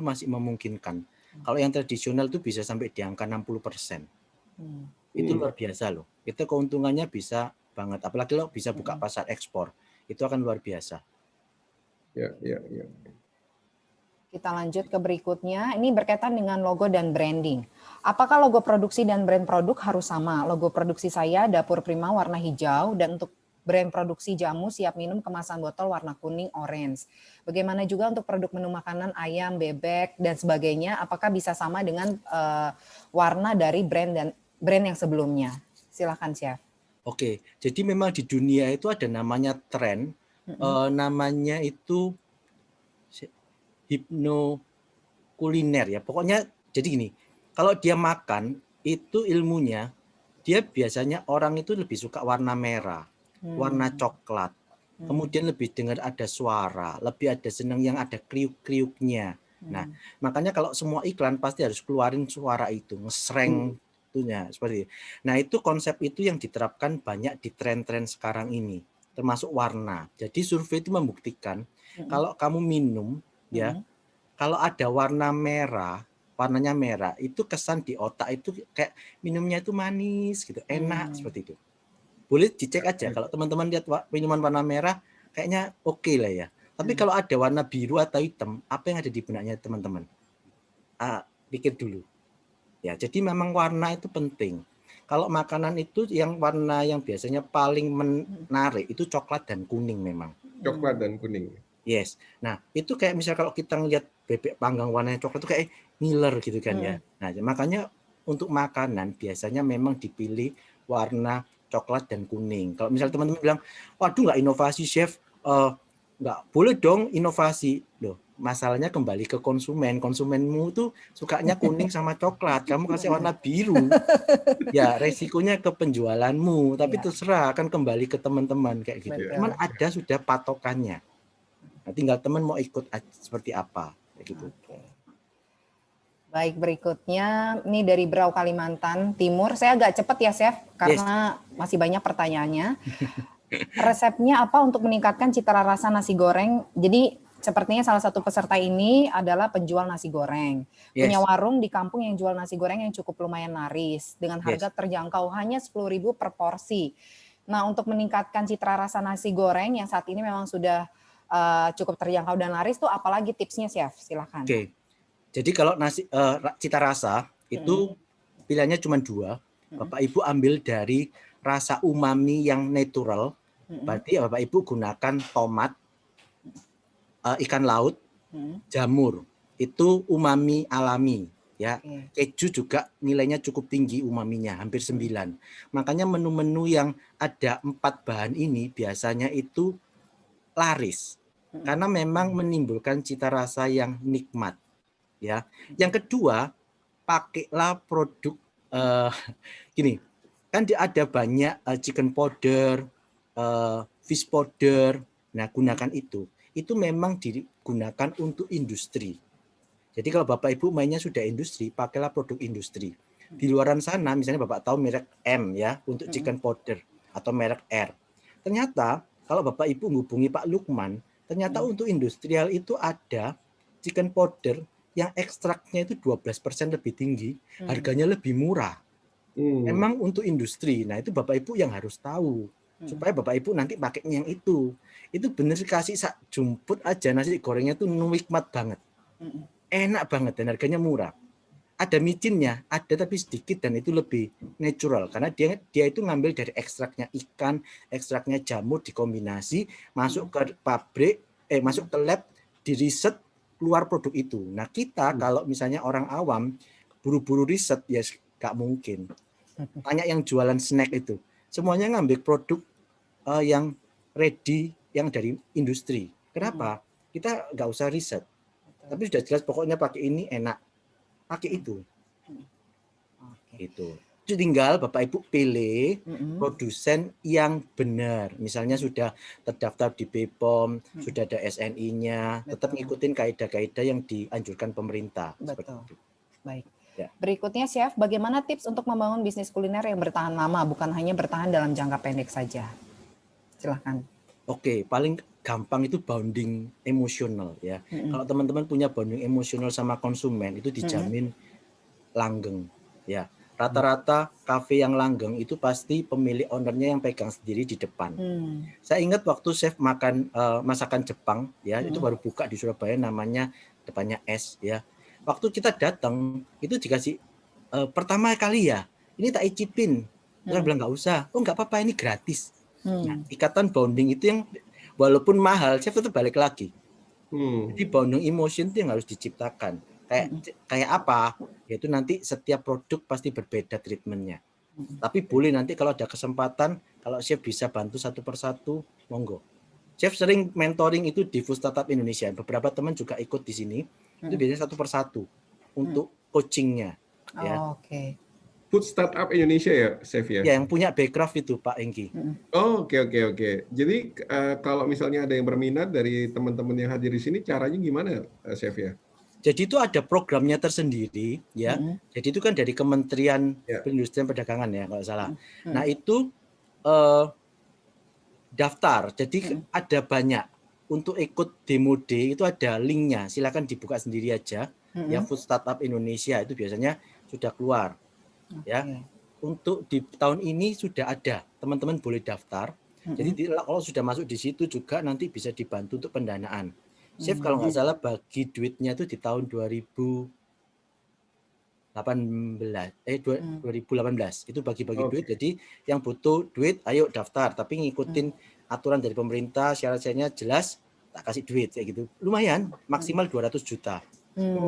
masih memungkinkan. Kalau yang tradisional itu bisa sampai di angka 60%. Itu luar biasa loh. Itu keuntungannya bisa banget. Apalagi lo bisa buka pasar ekspor, itu akan luar biasa. Ya. Kita lanjut ke berikutnya. Ini berkaitan dengan logo dan branding. Apakah logo produksi dan brand produk harus sama? Logo produksi saya Dapur Prima warna hijau dan untuk brand produksi jamu siap minum kemasan botol warna kuning orange. Bagaimana juga untuk produk menu makanan ayam, bebek dan sebagainya? Apakah bisa sama dengan warna dari brand yang sebelumnya? Silakan Chef. Oke, jadi memang di dunia itu ada namanya tren, namanya itu hipnokuliner ya. Pokoknya jadi gini, kalau dia makan itu ilmunya, dia biasanya orang itu lebih suka warna merah, warna coklat. Kemudian lebih dengar ada suara, lebih ada senang yang ada kriuk-kriuknya. Nah, makanya kalau semua iklan pasti harus keluarin suara itu, ngesreng itunya seperti itu. Nah, itu konsep itu yang diterapkan banyak di tren-tren sekarang ini, termasuk warna. Jadi survei itu membuktikan kalau kamu minum ya, kalau ada warna merah, warnanya merah, itu kesan di otak itu kayak minumnya itu manis gitu, enak seperti itu. Boleh dicek aja kalau teman-teman lihat minuman warna merah kayaknya oke lah ya. Tapi kalau ada warna biru atau hitam, apa yang ada di benaknya teman-teman? Pikir dulu. Ya, jadi memang warna itu penting. Kalau makanan itu yang warna yang biasanya paling menarik itu coklat dan kuning memang. Coklat dan kuning. Yes. Nah, itu kayak misal kalau kita ngelihat bebek panggang warnanya coklat itu kayak ngiler gitu kan ya. Nah, makanya untuk makanan biasanya memang dipilih warna coklat dan kuning. Kalau misal teman-teman bilang, waduh nggak inovasi chef, nggak boleh dong inovasi. Loh, masalahnya kembali ke konsumen. Konsumenmu tuh sukanya kuning sama coklat. Kamu kasih warna biru. Ya, resikonya ke penjualanmu. Tapi terserah, akan kembali ke teman-teman kayak gitu. Cuman ada sudah patokannya. Nah, tinggal teman mau ikut seperti apa kayak gitu. Baik, berikutnya ini dari Brau Kalimantan Timur. Saya agak cepat ya Chef karena masih banyak pertanyaannya. Resepnya apa untuk meningkatkan cita rasa nasi goreng? Jadi sepertinya salah satu peserta ini adalah penjual nasi goreng. Punya warung di kampung yang jual nasi goreng yang cukup lumayan laris dengan harga terjangkau hanya 10.000 per porsi. Nah, untuk meningkatkan cita rasa nasi goreng yang saat ini memang sudah cukup terjangkau dan laris tuh apalagi tipsnya Chef? Silakan. Oke. Jadi kalau nasi cita rasa itu pilihannya cuma 2. Bapak Ibu ambil dari rasa umami yang natural. Berarti Bapak Ibu gunakan tomat, ikan laut, jamur. Itu umami alami ya. Keju juga nilainya cukup tinggi umaminya, hampir 9. Makanya menu-menu yang ada 4 bahan ini biasanya itu laris. Karena memang menimbulkan cita rasa yang nikmat. Ya, yang kedua pakailah produk gini, kan ada banyak chicken powder, fish powder. Nah, gunakan itu. Itu memang digunakan untuk industri. Jadi kalau Bapak Ibu mainnya sudah industri, pakailah produk industri. Di luaran sana, misalnya Bapak tahu merek M ya untuk chicken powder atau merek R. Ternyata kalau Bapak Ibu menghubungi Pak Lukman, ternyata untuk industrial itu ada chicken powder yang ekstraknya itu 12% lebih tinggi, harganya lebih murah. Memang untuk industri. Nah, itu Bapak Ibu yang harus tahu. Supaya Bapak Ibu nanti pakainya yang itu. Itu benar kasih jumput aja nasi gorengnya tuh nikmat banget. Enak banget dan harganya murah. Ada micinnya, ada tapi sedikit dan itu lebih natural karena dia itu ngambil dari ekstraknya ikan, ekstraknya jamur dikombinasi, masuk ke pabrik, masuk ke lab, di riset keluar produk itu. Nah, kita kalau misalnya orang awam buru-buru riset ya nggak mungkin. Tanya yang jualan snack itu, semuanya ngambil produk yang ready, yang dari industri. Kenapa? Kita nggak usah riset. Tapi sudah jelas pokoknya pakai ini enak. Pakai itu. Gitu. Tinggal Bapak Ibu pilih produsen yang benar. Misalnya sudah terdaftar di BPOM, sudah ada SNI-nya, tetap ngikutin kaidah-kaidah yang dianjurkan pemerintah. Betul. Baik. Ya. Berikutnya Chef, bagaimana tips untuk membangun bisnis kuliner yang bertahan lama, bukan hanya bertahan dalam jangka pendek saja? Silahkan. Oke, paling gampang itu bonding emosional ya. Kalau teman-teman punya bonding emosional sama konsumen itu dijamin langgeng ya. Rata-rata kafe yang langgeng itu pasti pemilik ownernya yang pegang sendiri di depan. Saya ingat waktu chef makan masakan Jepang ya, itu baru buka di Surabaya namanya depannya S ya. Waktu kita datang itu dikasih pertama kali ya, ini tak icipin. Saya bilang nggak usah. Oh nggak apa-apa ini gratis. Nah, ikatan bonding itu yang walaupun mahal, chef tetap balik lagi. Jadi bonding emotion itu yang harus diciptakan. Kayak apa? Yaitu nanti setiap produk pasti berbeda treatmentnya. Tapi boleh nanti kalau ada kesempatan, kalau Chef bisa bantu satu persatu, monggo. Chef sering mentoring itu di Food Startup Indonesia. Beberapa teman juga ikut di sini. Itu biasanya satu persatu untuk coachingnya. Ya. Oke. Food Startup Indonesia ya, Chef ya? Ya, yang punya backcraft itu Pak Engki. Oh, oke. Jadi kalau misalnya ada yang berminat dari teman-teman yang hadir di sini, caranya gimana, Chef ya? Jadi itu ada programnya tersendiri, ya. Jadi itu kan dari Kementerian Perindustrian Perdagangan ya, kalau salah. Nah itu daftar. Jadi ada banyak untuk ikut demo day itu ada linknya. Silakan dibuka sendiri aja. Ya, Food Startup Indonesia itu biasanya sudah keluar. Ya, untuk di tahun ini sudah ada. Teman-teman boleh daftar. Jadi kalau sudah masuk di situ juga nanti bisa dibantu untuk pendanaan. Chef kalau nggak salah bagi duitnya itu di tahun 2018 itu bagi-bagi duit. Jadi yang butuh duit ayo daftar, tapi ngikutin aturan dari pemerintah, syarat-syaratnya jelas, tak kasih duit kayak gitu. Lumayan, maksimal 200 juta.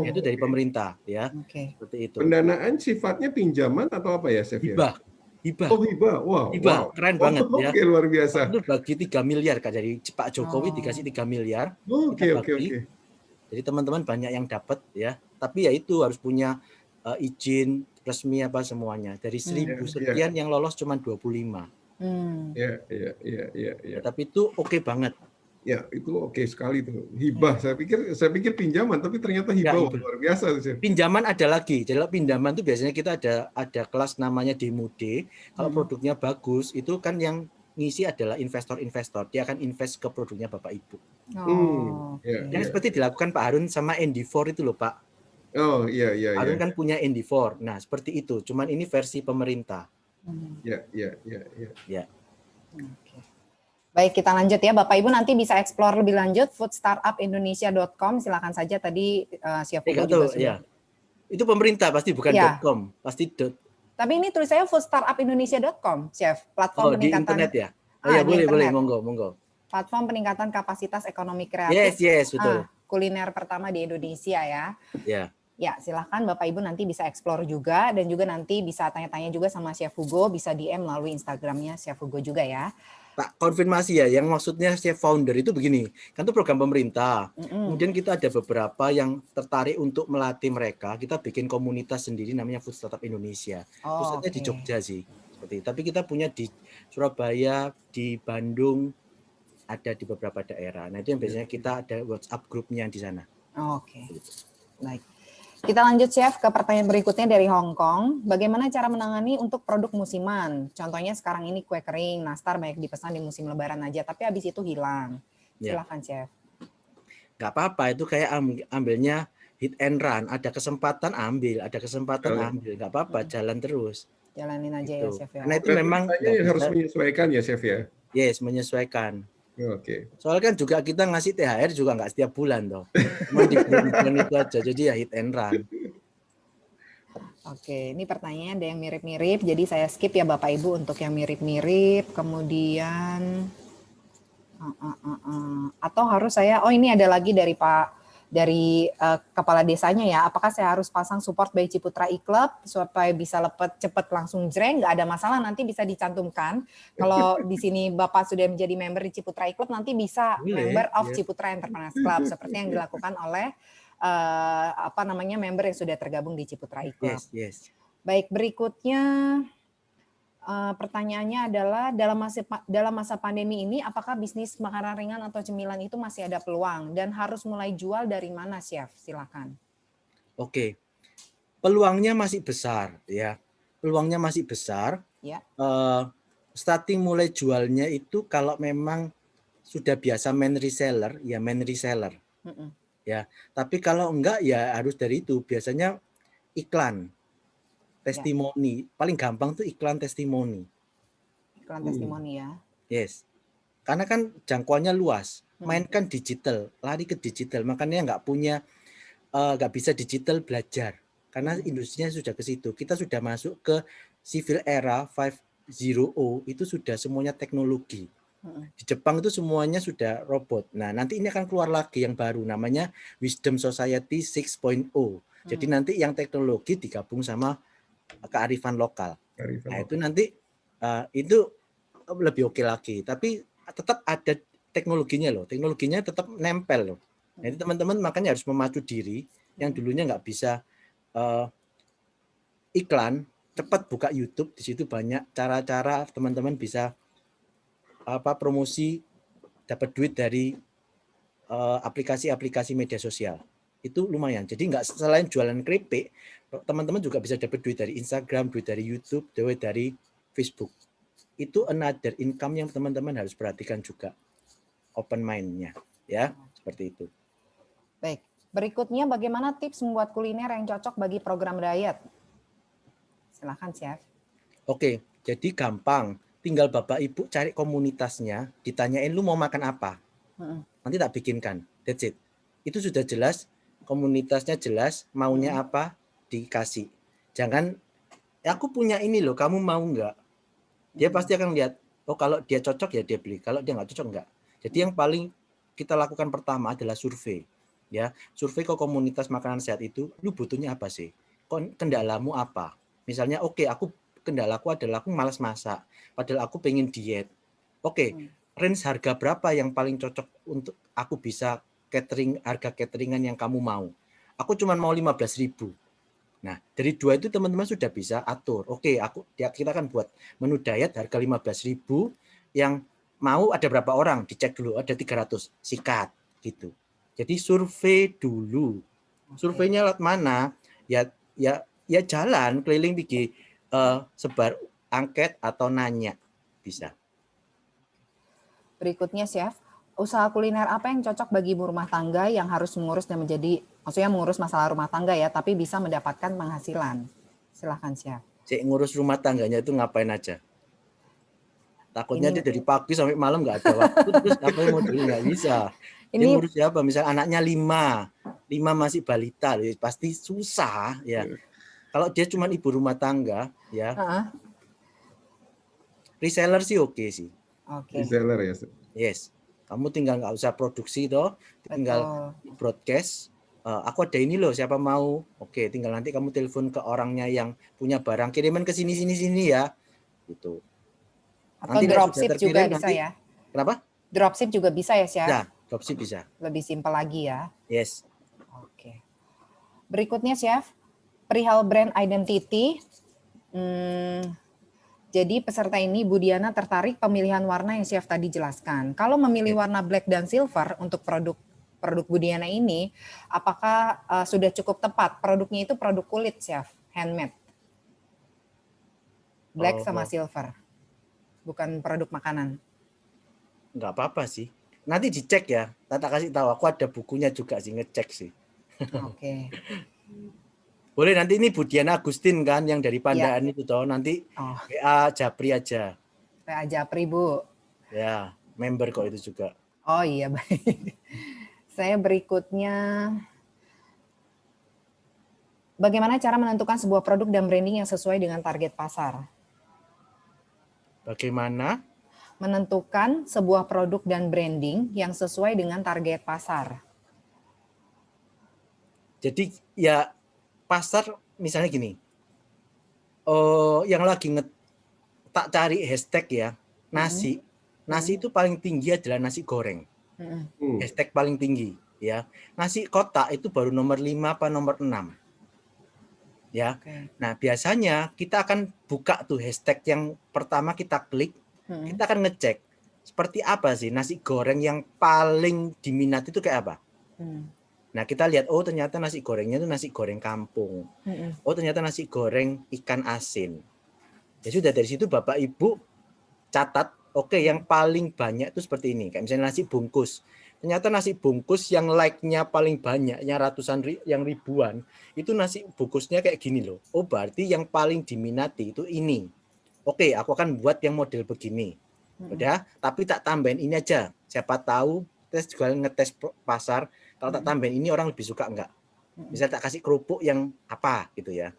Itu dari pemerintah ya. Seperti itu. Pendanaan sifatnya pinjaman atau apa ya, Chef ya? Hibah. Oh, hibah. Wow. Keren banget ya. Oke, luar biasa. Itu bagi 3 miliar Kak, dari Pak Jokowi dikasih 3 miliar. Oke. Jadi teman-teman banyak yang dapat ya. Tapi ya itu harus punya izin resmi apa semuanya. Dari 1000 sekian yang lolos cuma 25. Iya. Tapi itu oke banget. Ya, itu oke sekali tuh. Hibah. Saya pikir pinjaman, tapi ternyata hibah. Luar biasa tuh. Pinjaman ada lagi. Jadi pinjaman itu biasanya kita ada kelas namanya demo day. Kalau produknya bagus, itu kan yang ngisi adalah investor-investor. Dia akan invest ke produknya Bapak Ibu. Yang seperti dilakukan Pak Harun sama Endeavor itu loh Pak. Oh iya. Harun kan punya Endeavor. Nah seperti itu. Cuman ini versi pemerintah. Ya. Baik, kita lanjut ya Bapak Ibu, nanti bisa explore lebih lanjut foodstartupindonesia.com. Silakan saja tadi Chef Hugo juga sudah. Ya. Itu pemerintah pasti bukan .com, pasti Tapi ini tulisannya foodstartupindonesia.com, Chef. Platform peningkatan. Di internet ya. Ya boleh, monggo. Platform peningkatan kapasitas ekonomi kreatif. Yes, betul. Kuliner pertama di Indonesia ya. Ya, silahkan Bapak Ibu nanti bisa explore juga, dan juga nanti bisa tanya-tanya juga sama Chef Hugo, bisa DM melalui Instagramnya Chef Hugo juga ya. Tak konfirmasi ya, yang maksudnya Chef Founder itu begini, kan itu program pemerintah. Kemudian kita ada beberapa yang tertarik untuk melatih mereka, kita bikin komunitas sendiri namanya Food Startup Indonesia. Pusatnya di Jogja sih, seperti itu. Tapi kita punya di Surabaya, di Bandung, ada di beberapa daerah. Nah itu yang biasanya kita ada WhatsApp grupnya di sana. Baik. Kita lanjut Chef ke pertanyaan berikutnya dari Hong Kong. Bagaimana cara menangani untuk produk musiman? Contohnya sekarang ini kue kering, nastar banyak dipesan di musim lebaran aja, tapi habis itu hilang. Silakan Chef. Nggak apa-apa, itu kayak ambilnya hit and run. Ada kesempatan ambil, nggak apa-apa, jalan terus. Jalanin aja ya Chef ya. Karena itu memang harus menyesuaikan ya Chef ya. Yes, menyesuaikan. Soalnya kan juga kita ngasih THR juga nggak setiap bulan toh. Cuma di bulan itu aja, jadi ya hit and run. Ini pertanyaannya ada yang mirip-mirip, jadi saya skip ya Bapak Ibu untuk yang mirip-mirip. Kemudian atau harus saya, ini ada lagi dari kepala desanya ya, apakah saya harus pasang support by Ciputra e-Club supaya bisa cepat langsung jreng? Nggak ada masalah, nanti bisa dicantumkan. Kalau di sini Bapak sudah menjadi member di Ciputra e-Club, nanti bisa member of Ciputra Entrepreneurs Club, seperti yang dilakukan oleh member yang sudah tergabung di Ciputra e-Club. Baik, berikutnya pertanyaannya adalah dalam masa pandemi ini apakah bisnis makanan ringan atau cemilan itu masih ada peluang dan harus mulai jual dari mana, Chef? Silakan. Peluangnya masih besar ya. Starting mulai jualnya itu kalau memang sudah biasa main reseller. Ya, tapi kalau enggak ya harus dari itu, biasanya iklan. Testimoni, paling gampang tuh iklan testimoni. Ya. Yes, karena kan jangkauannya luas, mainkan digital, lari ke digital, makanya nggak bisa digital belajar, karena industrinya sudah ke situ. Kita sudah masuk ke civil era 5.0, itu sudah semuanya teknologi. Di Jepang itu semuanya sudah robot. Nah nanti ini akan keluar lagi yang baru, namanya Wisdom Society 6.0. Jadi nanti yang teknologi digabung sama kearifan lokal. Nah, itu nanti itu lebih oke lagi. Tapi tetap ada teknologinya loh. Teknologinya tetap nempel loh. Jadi teman-teman makanya harus memacu diri yang dulunya nggak bisa iklan, cepat buka YouTube. Di situ banyak cara-cara teman-teman bisa promosi, dapat duit dari aplikasi-aplikasi media sosial. Itu lumayan. Jadi nggak selain jualan keripik, teman-teman juga bisa dapat duit dari Instagram, duit dari YouTube, duit dari Facebook. Itu another income yang teman-teman harus perhatikan juga. Open mind-nya, ya, seperti itu. Baik, berikutnya bagaimana tips membuat kuliner yang cocok bagi program diet? Silakan, Chef. Oke, jadi gampang. Tinggal Bapak Ibu cari komunitasnya, ditanyain lu mau makan apa. Nanti tak bikinkan. That's it. Itu sudah jelas, komunitasnya jelas, maunya apa, dikasih. Jangan, aku punya ini loh, kamu mau nggak? Dia pasti akan lihat, oh kalau dia cocok ya dia beli, kalau dia nggak cocok nggak. Jadi yang paling kita lakukan pertama adalah survei. Ya, survei ke komunitas makanan sehat itu, lu butuhnya apa sih? Kendalamu apa? Misalnya, oke, kendalaku adalah aku malas masak, padahal aku pengen diet. Oke, range harga berapa yang paling cocok untuk aku bisa harga cateringan yang kamu mau? Aku cuma mau 15.000. Nah, dari 2 itu teman-teman sudah bisa atur. Oke, kita akan buat menu diet harga 15.000, yang mau ada berapa orang? Dicek dulu, ada 300, sikat gitu. Jadi survei dulu. Surveinya lewat mana? Ya jalan keliling pergi sebar angket atau nanya bisa. Berikutnya, Chef, usaha kuliner apa yang cocok bagi ibu rumah tangga yang harus mengurus dan maksudnya mengurus masalah rumah tangga ya, tapi bisa mendapatkan penghasilan? Silahkan, Chef. Ngurus rumah tangganya itu ngapain aja? Takutnya dia dari pagi sampai malam nggak ada waktu, terus apa yang mau dulu nggak bisa. Dia ngurus siapa? Misal anaknya 5 masih balita, pasti susah ya. Kalau dia cuma ibu rumah tangga, ya, reseller sih oke sih. Reseller ya. Yes, kamu tinggal nggak usah produksi toh, tinggal broadcast. Aku ada ini loh, siapa mau? Oke, tinggal nanti kamu telepon ke orangnya yang punya barang, kiriman ke sini ya, gitu. Atau nanti dropship juga bisa nanti, ya? Kenapa? Dropship juga bisa ya, Chef? Ya, dropship bisa. Lebih simpel lagi ya? Yes. Oke. Berikutnya, Chef, perihal brand identity. Jadi peserta ini Bu Diana tertarik pemilihan warna yang Chef tadi jelaskan. Kalau memilih warna black dan silver untuk produk Bu Diana ini, apakah sudah cukup tepat? Produknya itu produk kulit, Chef, handmade. Black sama silver. Bukan produk makanan. Nggak apa-apa sih. Nanti dicek ya. Tata kasih tahu. Aku ada bukunya juga sih, ngecek sih. Oke. Boleh nanti ini Bu Diana Agustin kan yang dari Pandaan itu toh. Nanti WA Japri aja. WA Japri, Bu. Ya, member kok itu juga. Oh iya, baik. Saya berikutnya, bagaimana cara menentukan sebuah produk dan branding yang sesuai dengan target pasar? Bagaimana menentukan sebuah produk dan branding yang sesuai dengan target pasar? Jadi ya pasar misalnya gini, yang lagi tak cari hashtag ya, nasi itu paling tinggi adalah nasi goreng. Hashtag paling tinggi ya. Nasi kotak itu baru nomor 5 apa nomor 6. Ya. Nah, biasanya kita akan buka tuh hashtag yang pertama kita klik, kita akan ngecek seperti apa sih nasi goreng yang paling diminati itu kayak apa. Nah, kita lihat, oh ternyata nasi gorengnya itu nasi goreng kampung. Oh ternyata nasi goreng ikan asin. Ya sudah, dari situ Bapak Ibu catat, oke, yang paling banyak itu seperti ini. Kayak misalnya nasi bungkus. Ternyata nasi bungkus yang like-nya paling banyak, yang yang ribuan, itu nasi bungkusnya kayak gini loh. Oh berarti yang paling diminati itu ini. Oke, aku akan buat yang model begini. Udah, tapi tak tambahin ini aja. Siapa tahu tes juga ngetes pasar, kalau tak tambahin ini orang lebih suka enggak. Misal tak kasih kerupuk yang apa gitu ya.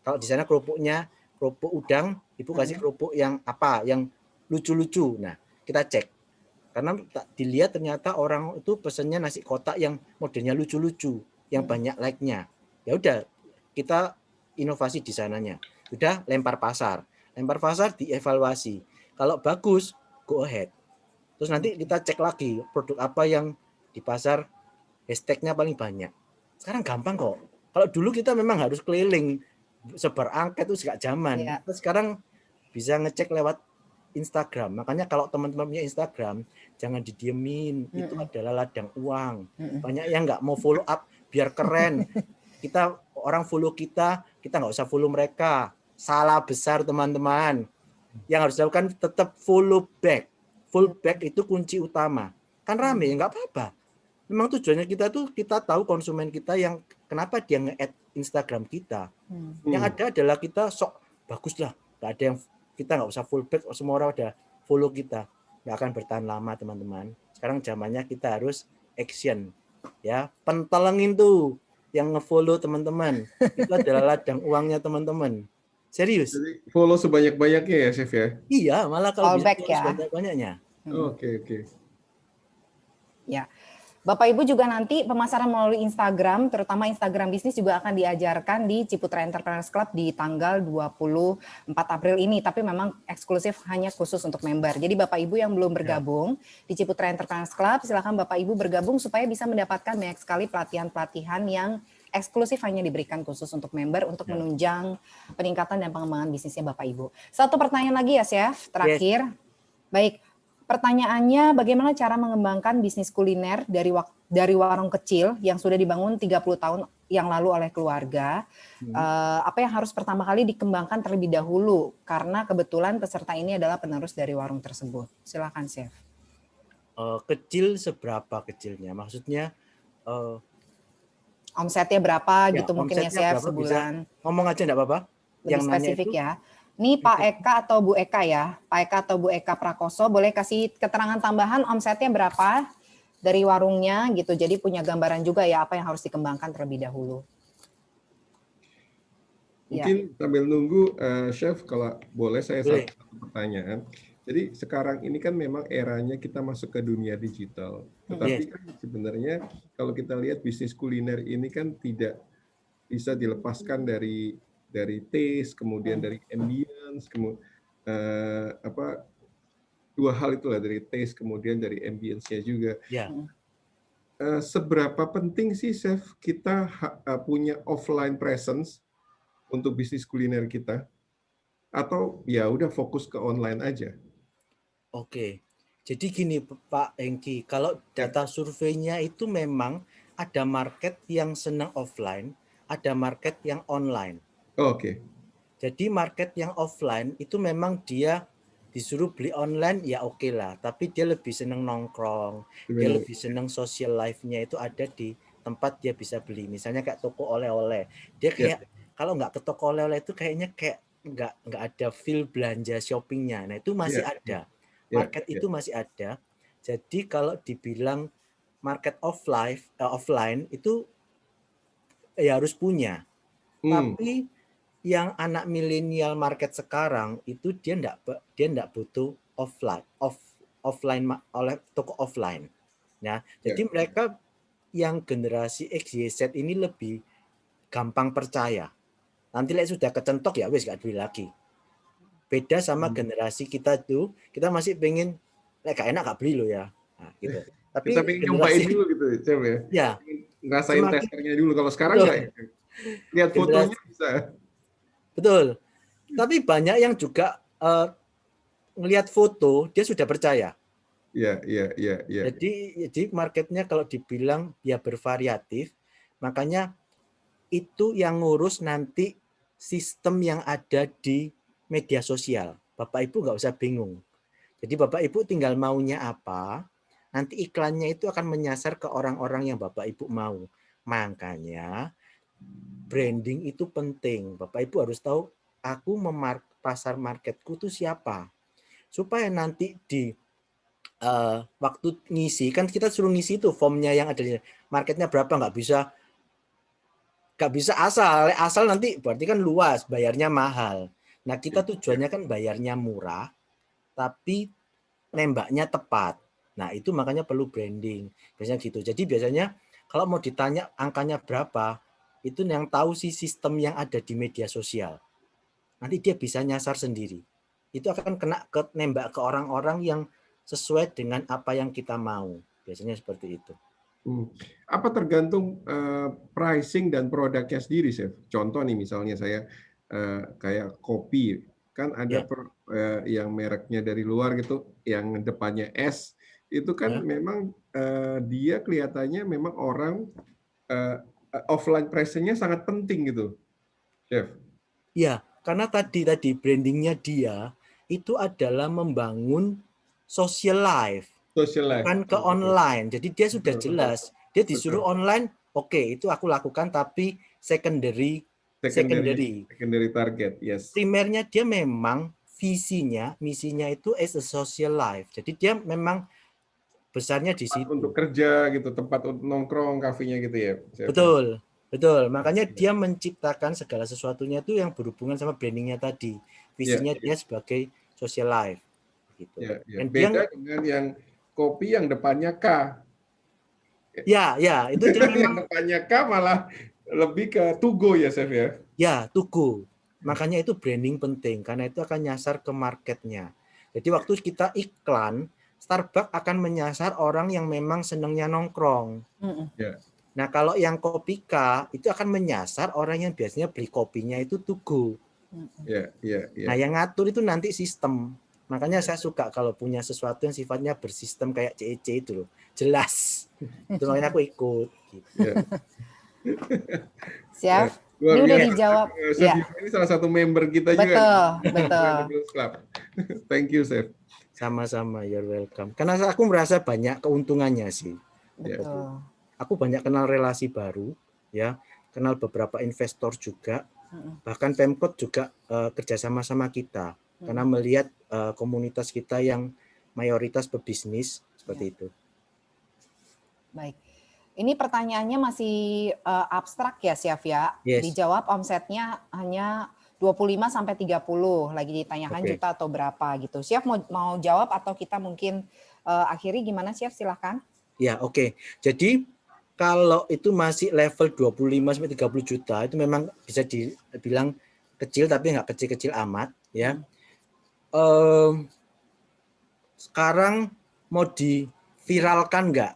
Kalau di sana kerupuknya kerupuk udang, Ibu kasih kerupuk yang apa, yang lucu-lucu. Nah, kita cek. Karena dilihat ternyata orang itu pesannya nasi kotak yang modelnya lucu-lucu, yang banyak like-nya. Ya udah, kita inovasi di sananya. Udah lempar pasar. lempar pasar, dievaluasi. Kalau bagus, go ahead. Terus nanti kita cek lagi produk apa yang di pasar hashtag-nya paling banyak. Sekarang gampang kok. Kalau dulu kita memang harus keliling sebar angket itu gak zaman. Iya. Sekarang bisa ngecek lewat Instagram. Makanya kalau teman-teman punya Instagram, jangan didiemin. Itu adalah ladang uang. Banyak yang nggak mau follow up biar keren. Kita orang follow kita nggak usah follow mereka. Salah besar teman-teman. Yang harus dilakukan tetap follow back. Follow back itu kunci utama. Kan rame, nggak apa-apa. Memang tujuannya kita tuh kita tahu konsumen kita yang kenapa dia nge-add Instagram kita. Yang ada adalah kita sok bagus lah. Nggak ada yang kita nggak usah full back, semua orang udah follow kita. Nggak akan bertahan lama teman-teman. Sekarang zamannya kita harus action. Ya, pentelengin tuh yang nge-follow teman-teman. Itu adalah ladang uangnya teman-teman. Serius. Jadi follow sebanyak-banyaknya ya, Chef ya? Iya, malah kalau bisa Fallback ya. sebanyak-banyaknya. Oke. Ya. Bapak Ibu juga nanti pemasaran melalui Instagram, terutama Instagram bisnis juga akan diajarkan di Ciputra Entrepreneurs Club di tanggal 24 April ini, tapi memang eksklusif hanya khusus untuk member. Jadi Bapak Ibu yang belum bergabung di Ciputra Entrepreneurs Club, silakan Bapak Ibu bergabung supaya bisa mendapatkan banyak sekali pelatihan-pelatihan yang eksklusif hanya diberikan khusus untuk member untuk menunjang peningkatan dan pengembangan bisnisnya Bapak Ibu. Satu pertanyaan lagi ya, Chef, terakhir. Baik. Pertanyaannya, bagaimana cara mengembangkan bisnis kuliner dari warung kecil yang sudah dibangun 30 tahun yang lalu oleh keluarga? Apa yang harus pertama kali dikembangkan terlebih dahulu? Karena kebetulan peserta ini adalah penerus dari warung tersebut. Silakan, Chef. Kecil seberapa kecilnya? Maksudnya omsetnya berapa gitu mungkin ya, Chef, sebulan? Ngomong aja enggak apa-apa. Lebih spesifik ya. Ini Pak Eka atau Bu Eka ya? Pak Eka atau Bu Eka Prakoso, boleh kasih keterangan tambahan omsetnya berapa dari warungnya gitu. Jadi punya gambaran juga ya apa yang harus dikembangkan terlebih dahulu. Mungkin sambil nunggu, Chef, kalau boleh saya satu pertanyaan. Jadi sekarang ini kan memang eranya kita masuk ke dunia digital. Tetapi kan sebenarnya kalau kita lihat bisnis kuliner ini kan tidak bisa dilepaskan dari taste, kemudian dari ambience, dua hal itulah, dari taste kemudian dari ambience-nya juga. Seberapa penting sih, Chef, kita punya offline presence untuk bisnis kuliner kita? Atau ya udah fokus ke online aja? Oke. Jadi gini Pak Hengki, kalau data surveinya itu memang ada market yang senang offline, ada market yang online. Oke. Jadi market yang offline itu memang dia disuruh beli online ya oke lah, tapi dia lebih senang nongkrong, dia lebih senang social life-nya itu ada di tempat dia bisa beli. Misalnya kayak toko oleh-oleh, dia kayak kalau nggak ke toko oleh-oleh itu kayaknya kayak nggak ada feel belanja shoppingnya. Nah itu masih ada, market itu masih ada. Jadi kalau dibilang market offline itu ya harus punya, tapi yang anak milenial market sekarang itu dia enggak butuh offline oleh toko offline. Nah, jadi mereka yang generasi X, Y, Z ini lebih gampang percaya. Nanti sudah kecentok ya wes gak beli lagi. Beda sama generasi kita tuh, kita masih pengen gak enak gak beli lo ya. Nah, gitu. Tapi kita pengen nyobain dulu gitu, Chef ya. Ya. Ngerasain testernya dulu. Kalau sekarang enggak ya. Lihat fotonya bisa. Betul. Tapi banyak yang juga ngelihat foto dia sudah percaya. Iya. Jadi marketnya kalau dibilang dia bervariatif, makanya itu yang ngurus nanti sistem yang ada di media sosial. Bapak Ibu nggak usah bingung. Jadi Bapak Ibu tinggal maunya apa, nanti iklannya itu akan menyasar ke orang-orang yang Bapak Ibu mau. Makanya branding itu penting. Bapak Ibu harus tahu aku pasar marketku itu siapa. Supaya nanti di waktu ngisi, kan kita suruh ngisi itu formnya yang ada di marketnya berapa, nggak bisa asal nanti berarti kan luas, bayarnya mahal. Nah kita tujuannya kan bayarnya murah, tapi nembaknya tepat. Nah itu makanya perlu branding, biasanya gitu. Jadi biasanya kalau mau ditanya angkanya berapa, itu yang tahu sih sistem yang ada di media sosial. nanti dia bisa nyasar sendiri. Itu akan nembak ke orang-orang yang sesuai dengan apa yang kita mau. Biasanya seperti itu. Apa tergantung pricing dan produknya sendiri, Chef? Contoh nih, misalnya saya kayak kopi, kan ada yang mereknya dari luar gitu, yang depannya S, itu kan memang dia kelihatannya memang orang offline presence-nya sangat penting gitu, Chef. Ya, karena tadi brandingnya dia itu adalah membangun social life. Social life. Bukan ke online. Jadi dia sudah jelas. Dia disuruh online, oke, itu aku lakukan, tapi secondary target, yes. Primernya dia memang misinya itu as a social life. Jadi dia memang besarnya di situ. Untuk kerja gitu, tempat untuk nongkrong, kafenya gitu ya. Betul. Makanya dia menciptakan segala sesuatunya itu yang berhubungan sama brandingnya tadi. Visinya dia sebagai social life. Gitu. Dan beda dengan yang kopi yang depannya K. Ya, itu dia memang yang depannya K malah lebih ke Tugo ya, Chef ya. Ya, Tugo. Makanya itu branding penting karena itu akan nyasar ke marketnya. Jadi waktu kita iklan, Starbucks akan menyasar orang yang memang senangnya nongkrong. Nah, kalau yang Kopika itu akan menyasar orang yang biasanya beli kopinya itu Tugo. Nah, yang ngatur itu nanti sistem. Makanya saya suka kalau punya sesuatu yang sifatnya bersistem kayak CEC itu loh. Jelas. Itu makanya aku ikut. Gitu. Siap. Ini udah dijawab. Chef ini salah satu member kita juga. Betul. Thank you, Chef. Sama-sama, you're welcome. Karena aku merasa banyak keuntungannya sih. Betul. Aku banyak kenal relasi baru, ya, kenal beberapa investor juga, bahkan Pemkot juga kerjasama sama kita, karena melihat komunitas kita yang mayoritas pebisnis seperti itu. Baik. Ini pertanyaannya masih abstrak ya, Chef ya. Dijawab omsetnya hanya 25 sampai 30, lagi ditanyakan juta atau berapa gitu. Chef mau jawab atau kita mungkin akhiri gimana, Chef? Silahkan. Ya, oke. Jadi kalau itu masih level 25 sampai 30 juta itu memang bisa dibilang kecil tapi nggak kecil-kecil amat ya. Sekarang mau diviralkan nggak?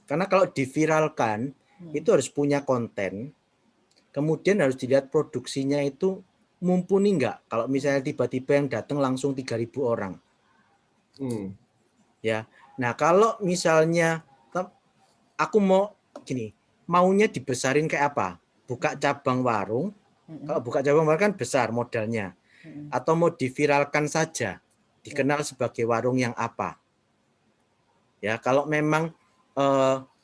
Karena kalau diviralkan itu harus punya konten, kemudian harus dilihat produksinya itu mumpuni nggak. Kalau misalnya tiba-tiba yang datang langsung 3.000 orang. Ya, nah kalau misalnya aku maunya dibesarin kayak apa? Buka cabang warung. Kalau buka cabang warung kan besar modalnya. Atau mau diviralkan saja, dikenal sebagai warung yang apa? Ya, kalau memang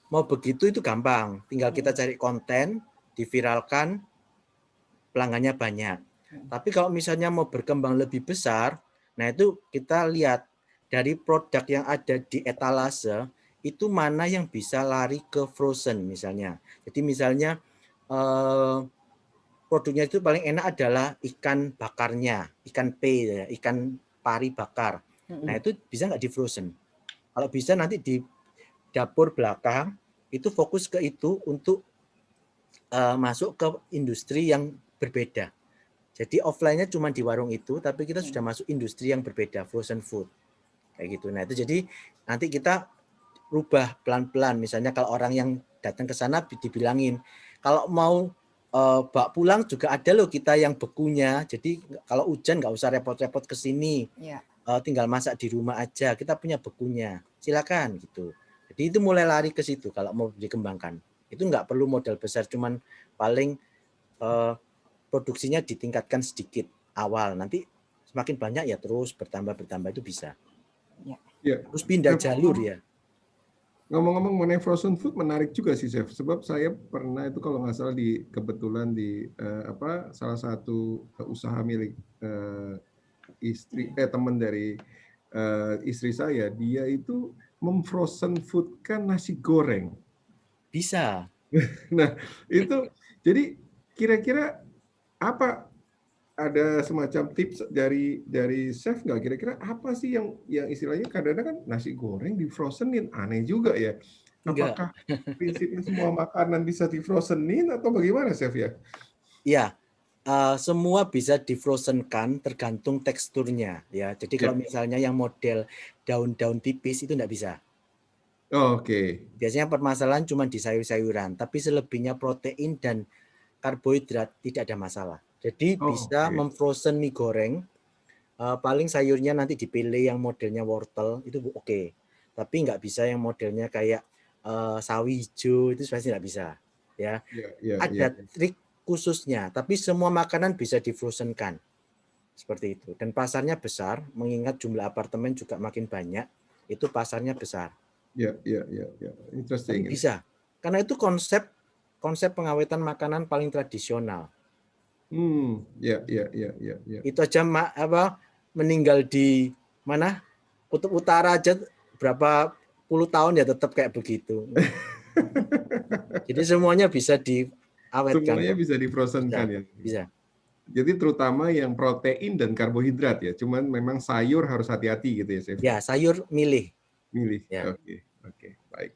mau begitu itu gampang, tinggal kita cari konten, diviralkan, pelanggannya banyak. Tapi kalau misalnya mau berkembang lebih besar, nah itu kita lihat dari produk yang ada di etalase, itu mana yang bisa lari ke frozen misalnya. Jadi misalnya produknya itu paling enak adalah ikan bakarnya, ikan ikan pari bakar. Nah itu bisa nggak di frozen? Kalau bisa nanti di dapur belakang itu fokus ke itu untuk masuk ke industri yang berbeda. Jadi offline-nya cuma di warung itu, tapi kita sudah masuk industri yang berbeda, frozen food. Kayak gitu. Nah, itu jadi nanti kita rubah pelan-pelan. Misalnya kalau orang yang datang ke sana dibilangin, kalau mau bawa pulang juga ada loh kita yang bekunya. Jadi kalau hujan nggak usah repot-repot ke sini. Tinggal masak di rumah aja. Kita punya bekunya. Silakan gitu. Jadi itu mulai lari ke situ kalau mau dikembangkan. Itu nggak perlu modal besar, cuman paling produksinya ditingkatkan sedikit awal. Nanti semakin banyak ya terus bertambah itu bisa. Terus pindah jalur ya. Ngomong-ngomong mengenai frozen food menarik juga sih, Chef. Sebab saya pernah itu kalau nggak salah kebetulan di salah satu usaha milik teman dari istri saya, dia itu memfrozen foodkan nasi goreng. Bisa. Nah, itu jadi kira-kira apa, ada semacam tips dari chef nggak? Kira-kira apa sih yang istilahnya kadang-kadang kan nasi goreng di-frozenin, aneh juga ya. Apakah prinsipnya semua makanan bisa di-frozenin atau bagaimana, Chef ya? Iya. semua bisa di-frozen-kan tergantung teksturnya ya. Jadi Ya. kalau misalnya yang model daun-daun tipis itu enggak bisa. Oke. Biasanya permasalahan cuma di sayur-sayuran, tapi selebihnya protein dan karbohidrat tidak ada masalah. Jadi bisa Oke. memfrozen mie goreng, paling sayurnya nanti dipilih yang modelnya wortel itu oke. Tapi nggak bisa yang modelnya kayak sawi hijau itu pasti nggak bisa. Ya, Ya. ada trik khususnya, tapi semua makanan bisa di-frozen-kan. Seperti itu. Dan pasarnya besar, mengingat jumlah apartemen juga makin banyak, itu pasarnya besar. Ya. Tapi Interesting. bisa. Karena itu konsep pengawetan makanan paling tradisional. Ya. Itu aja meninggal di mana? Kutub Utara aja berapa puluh tahun ya tetap kayak begitu. Jadi semuanya bisa diawetkan Semuanya kok. bisa di-frozen-kan ya. Bisa. Jadi terutama yang protein dan karbohidrat ya. Cuman memang sayur harus hati-hati gitu ya, Chef. Ya, sayur milih. Milih. Ya. Oke. Baik.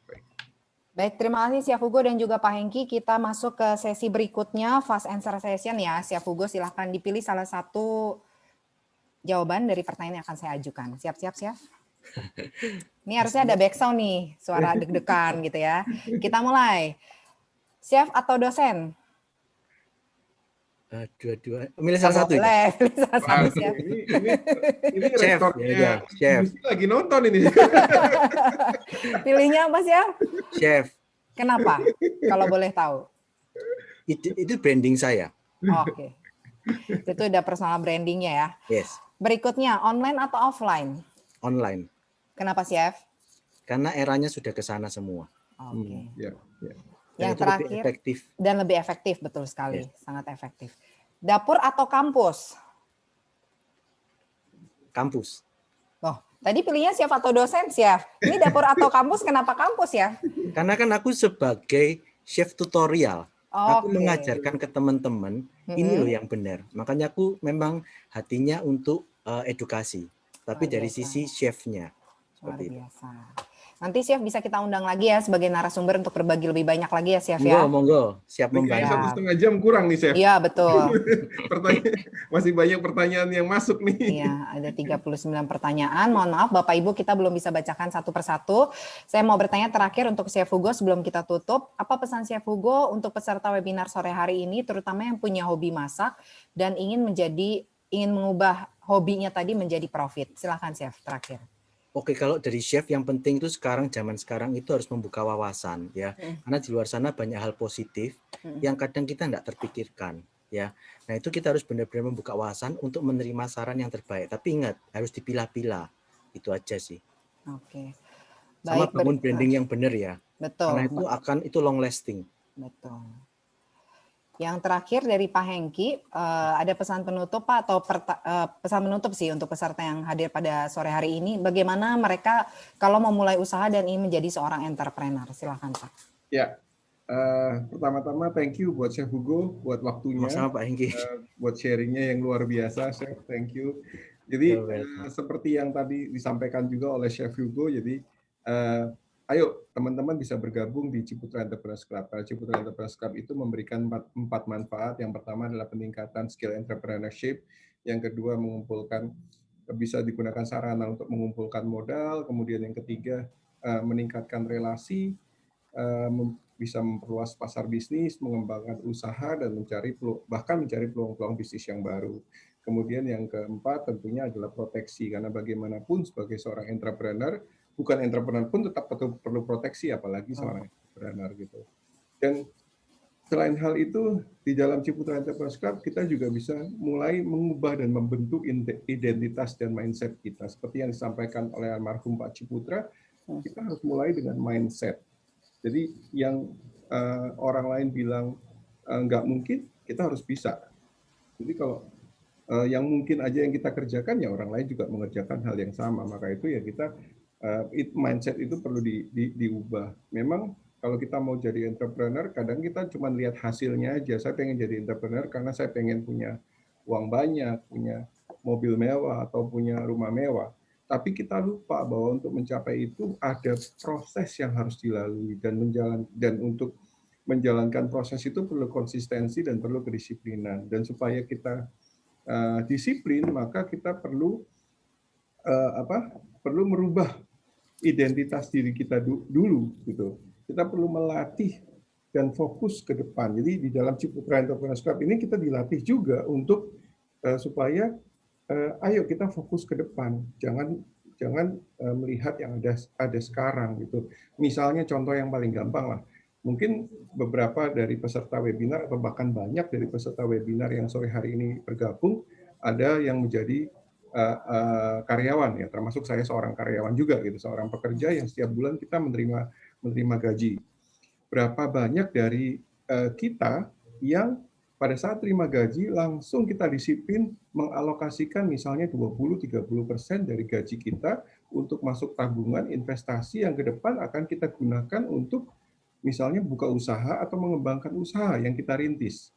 Baik, terima kasih Chef Hugo dan juga Pak Hengki. Kita masuk ke sesi berikutnya, fast answer session ya. Chef Hugo silahkan dipilih salah satu jawaban dari pertanyaan yang akan saya ajukan. Siap-siap, Chef? Ini harusnya ada background nih, suara deg-degan gitu ya. Kita mulai. Chef atau dosen? Dua-dua. Milih salah satu ya? Boleh, pilih salah satu, Chef. Ini Chef, rektornya chef. lagi nonton ini. Pilihnya apa, Chef? Chef. Kenapa? Kalau boleh tahu. Itu branding saya. Oke. Itu udah personal brandingnya ya. Yes. Berikutnya, online atau offline? Online. Kenapa, Chef? Karena eranya sudah ke sana semua. Oke. Ya. Yang itu terakhir, lebih efektif. Dan lebih efektif, betul sekali. Yes. Sangat efektif. Dapur atau kampus? Kampus. Oh, tadi pilihnya chef atau dosen, Chef. Ini dapur atau kampus, kenapa kampus ya? Karena kan aku sebagai chef tutorial, aku Oke. mengajarkan ke teman-teman, ini loh yang benar. Makanya aku memang hatinya untuk edukasi, tapi Luar dari biasa. sisi chefnya. Luar Seperti itu. biasa. Nanti Chef bisa kita undang lagi ya sebagai narasumber untuk berbagi lebih banyak lagi ya, Chef ya. Monggo, siap Ini kayaknya membantu. 1,5 jam kurang nih, Chef. Iya, betul. Masih banyak pertanyaan yang masuk nih. Iya, ada 39 pertanyaan. Mohon maaf Bapak Ibu, kita belum bisa bacakan satu persatu. Saya mau bertanya terakhir untuk Chef Hugo sebelum kita tutup. Apa pesan Chef Hugo untuk peserta webinar sore hari ini, terutama yang punya hobi masak dan ingin mengubah hobinya tadi menjadi profit? Silakan Chef, terakhir. Oke, kalau dari chef yang penting itu zaman sekarang itu harus membuka wawasan ya. Karena di luar sana banyak hal positif yang kadang kita tidak terpikirkan ya. Nah, itu kita harus benar-benar membuka wawasan untuk menerima saran yang terbaik. Tapi ingat, harus dipilah-pilah. Itu aja sih. Oke. Sama bangun branding yang benar ya. Betul. Karena itu long lasting. Betul. Yang terakhir dari Pak Hengki, ada pesan penutup Pak atau pesan penutup sih untuk peserta yang hadir pada sore hari ini. Bagaimana mereka kalau mau mulai usaha dan ingin menjadi seorang entrepreneur? Silakan Pak. Ya, pertama-tama thank you buat Chef Hugo buat waktunya. Sama Pak Hengki. Buat sharingnya yang luar biasa, Chef. Thank you. Jadi seperti yang tadi disampaikan juga oleh Chef Hugo, jadi ayo teman-teman bisa bergabung di Ciputra Entrepreneurs Club. Karena Ciputra Entrepreneurs Club itu memberikan empat manfaat. Yang pertama adalah peningkatan skill entrepreneurship. Yang kedua bisa digunakan sarana untuk mengumpulkan modal. Kemudian yang ketiga meningkatkan relasi, bisa memperluas pasar bisnis, mengembangkan usaha dan mencari peluang-peluang bisnis yang baru. Kemudian yang keempat tentunya adalah proteksi, karena bagaimanapun sebagai seorang entrepreneur, bukan entrepreneur pun tetap perlu proteksi, apalagi seorang entrepreneur gitu. Dan selain hal itu, di dalam Ciputra Entrepreneurs Club kita juga bisa mulai mengubah dan membentuk identitas dan mindset kita. Seperti yang disampaikan oleh almarhum Pak Ciputra, kita harus mulai dengan mindset. Jadi yang orang lain bilang nggak mungkin, kita harus bisa. Jadi kalau yang mungkin aja yang kita kerjakan, ya orang lain juga mengerjakan hal yang sama. Maka itu ya kita mindset itu perlu diubah. Memang kalau kita mau jadi entrepreneur, kadang kita cuma lihat hasilnya aja. Saya pengen jadi entrepreneur karena saya pengen punya uang banyak, punya mobil mewah atau punya rumah mewah. Tapi kita lupa bahwa untuk mencapai itu ada proses yang harus dilalui dan untuk menjalankan proses itu perlu konsistensi dan perlu kedisiplinan. Dan supaya kita disiplin, maka kita perlu perlu merubah identitas diri kita dulu gitu. Kita perlu melatih dan fokus ke depan. Jadi di dalam Ciputra Entrepreneurs Club ini kita dilatih juga untuk supaya ayo kita fokus ke depan. Jangan melihat yang ada sekarang gitu. Misalnya contoh yang paling gampang lah. Mungkin beberapa dari peserta webinar atau bahkan banyak dari peserta webinar yang sore hari ini bergabung ada yang menjadi karyawan ya, termasuk saya seorang karyawan juga gitu, seorang pekerja yang setiap bulan kita menerima gaji. Berapa banyak dari kita yang pada saat terima gaji langsung kita disiplin mengalokasikan misalnya 20-30% dari gaji kita untuk masuk tabungan investasi yang ke depan akan kita gunakan untuk misalnya buka usaha atau mengembangkan usaha yang kita rintis.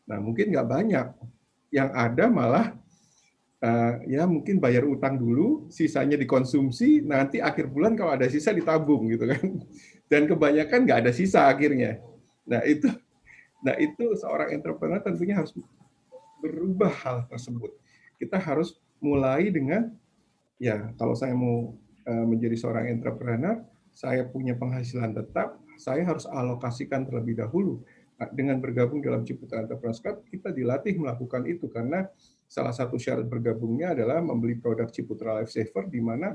Nah, mungkin nggak banyak. Yang ada malah ya mungkin bayar utang dulu, sisanya dikonsumsi, nanti akhir bulan kalau ada sisa ditabung gitu kan. Dan kebanyakan nggak ada sisa akhirnya. Nah itu seorang entrepreneur tentunya harus berubah hal tersebut. Kita harus mulai dengan ya kalau saya mau menjadi seorang entrepreneur, saya punya penghasilan tetap, saya harus alokasikan terlebih dahulu. Nah, dengan bergabung dalam Ciputra Entrepreneurs Club, kita dilatih melakukan itu karena salah satu syarat bergabungnya adalah membeli produk Ciputra Life Saver di mana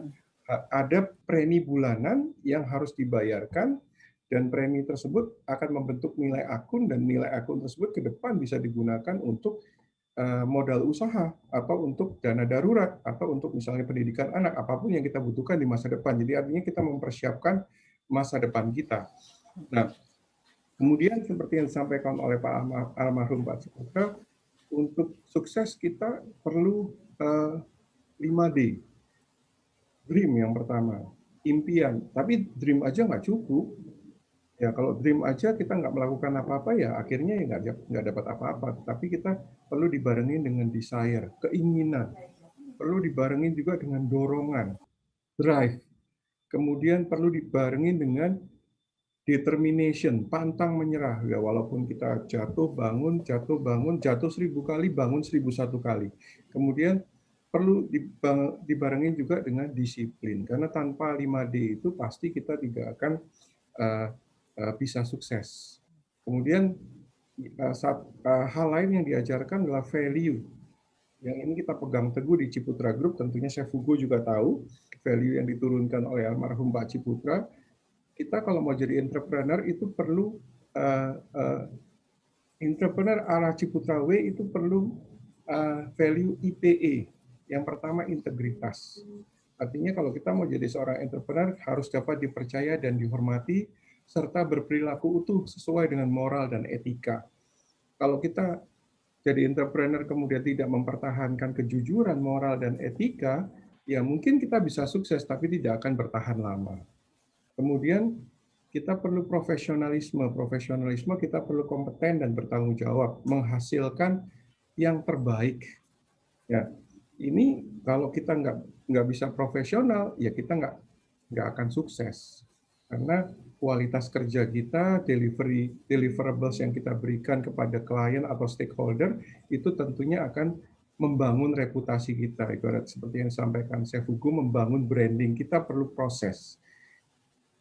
ada premi bulanan yang harus dibayarkan dan premi tersebut akan membentuk nilai akun dan nilai akun tersebut ke depan bisa digunakan untuk modal usaha atau untuk dana darurat atau untuk misalnya pendidikan anak, apapun yang kita butuhkan di masa depan. Jadi artinya kita mempersiapkan masa depan kita. Nah, kemudian seperti yang disampaikan oleh Pak almarhum Pak Ciputra, untuk sukses kita perlu 5D. Dream yang pertama, impian. Tapi dream aja nggak cukup. Ya kalau dream aja kita nggak melakukan apa-apa ya akhirnya ya nggak dapat apa-apa. Tapi kita perlu dibarengin dengan desire, keinginan. Perlu dibarengin juga dengan dorongan, drive. Kemudian perlu dibarengin dengan determination, pantang menyerah. Ya walaupun kita jatuh bangun, jatuh 1000 kali, bangun 1001 kali. Kemudian perlu dibarengin juga dengan disiplin. Karena tanpa 5D itu pasti kita tidak akan bisa sukses. Kemudian hal lain yang diajarkan adalah value. Yang ini kita pegang teguh di Ciputra Group, tentunya Chef Hugo juga tahu value yang diturunkan oleh almarhum Pak Ciputra. Kita kalau mau jadi entrepreneur itu perlu entrepreneur arah Ciputra Way itu perlu value IPE. Yang pertama integritas. Artinya kalau kita mau jadi seorang entrepreneur harus dapat dipercaya dan dihormati serta berperilaku utuh sesuai dengan moral dan etika. Kalau kita jadi entrepreneur kemudian tidak mempertahankan kejujuran, moral, dan etika, ya mungkin kita bisa sukses tapi tidak akan bertahan lama. Kemudian kita perlu profesionalisme. Profesionalisme kita perlu kompeten dan bertanggung jawab, menghasilkan yang terbaik. Ya, ini kalau kita nggak bisa profesional, ya kita nggak akan sukses. Karena kualitas kerja kita, deliverables yang kita berikan kepada klien atau stakeholder, itu tentunya akan membangun reputasi kita. Ibarat seperti yang disampaikan Chef Hugo, membangun branding, kita perlu proses.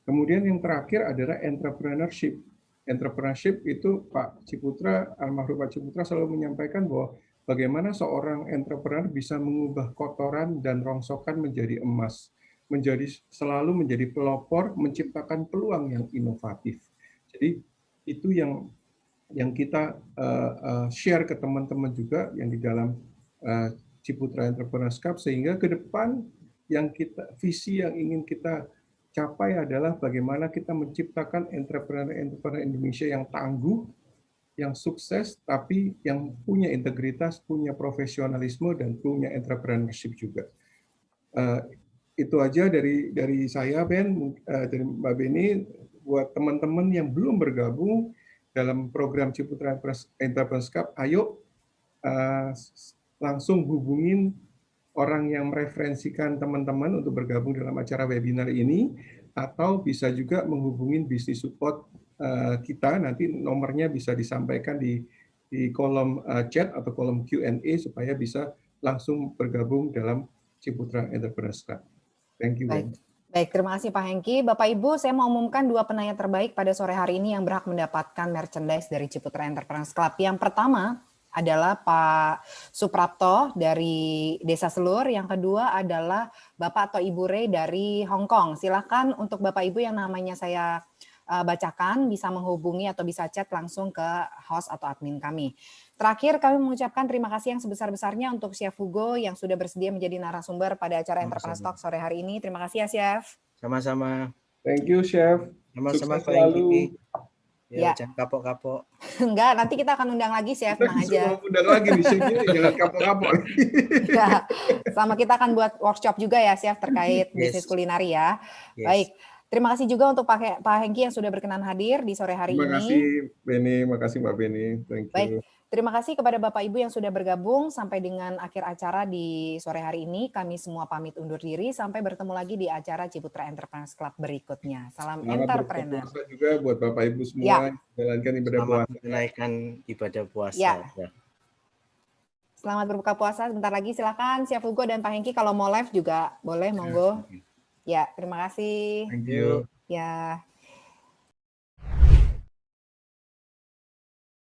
Kemudian yang terakhir adalah entrepreneurship. Entrepreneurship itu Pak Ciputra, almarhum Pak Ciputra selalu menyampaikan bahwa bagaimana seorang entrepreneur bisa mengubah kotoran dan rongsokan menjadi emas, selalu menjadi pelopor, menciptakan peluang yang inovatif. Jadi itu yang kita share ke teman-teman juga yang di dalam Ciputra Entrepreneurs Club, sehingga ke depan visi yang ingin kita capai adalah bagaimana kita menciptakan entrepreneur Indonesia yang tangguh, yang sukses, tapi yang punya integritas, punya profesionalisme, dan punya entrepreneurship juga. Itu aja dari saya, Ben, dari Mbak Beni. Buat teman-teman yang belum bergabung dalam program Ciputra Entrepreneurs Club, ayo langsung hubungin orang yang mereferensikan teman-teman untuk bergabung dalam acara webinar ini, atau bisa juga menghubungin bisnis support kita, nanti nomornya bisa disampaikan di kolom chat atau kolom Q&A supaya bisa langsung bergabung dalam Ciputra Entrepreneurs Club. Thank you, Ben. Baik, terima kasih Pak Hengki. Bapak Ibu, saya mau umumkan 2 penanya terbaik pada sore hari ini yang berhak mendapatkan merchandise dari Ciputra Entrepreneurs Club. Yang pertama adalah Pak Suprapto dari Desa Selur, yang kedua adalah Bapak atau Ibu Rey dari Hong Kong. Silakan untuk Bapak Ibu yang namanya saya bacakan bisa menghubungi atau bisa chat langsung ke host atau admin kami. Terakhir, kami mengucapkan terima kasih yang sebesar-besarnya untuk Chef Hugo yang sudah bersedia menjadi narasumber pada acara Entrepreneurs Talk sore hari ini. Terima kasih ya, Chef. Sama-sama. Thank you, Chef. Sama-sama, Sukses Pak Hengki. Ya. Jangan kapok-kapok. Enggak, nanti kita akan undang lagi, Chef. Tenang aja. Undang lagi nih, Chef. Jangan kapok-kapok. Ya, sama kita akan buat workshop juga ya, Chef, terkait bisnis kulinari ya. Baik. Terima kasih juga untuk Pak Hengki yang sudah berkenan hadir di sore hari ini. Terima kasih, Beni. Makasih, Mbak Beni. Thank you. Baik, terima kasih kepada Bapak Ibu yang sudah bergabung. Sampai dengan akhir acara di sore hari ini, kami semua pamit undur diri. Sampai bertemu lagi di acara Ciputra Entrepreneurs Club berikutnya. Salam entrepreneur. Selamat berbuka puasa juga buat Bapak Ibu semua yang menjalankan ibadah puasa. Selamat menunaikan ibadah puasa. Ya. Selamat berbuka puasa. Sebentar lagi silakan Chef Hugo dan Pak Hengki kalau mau live juga boleh, monggo. Ya, terima kasih. Thank you. Ya.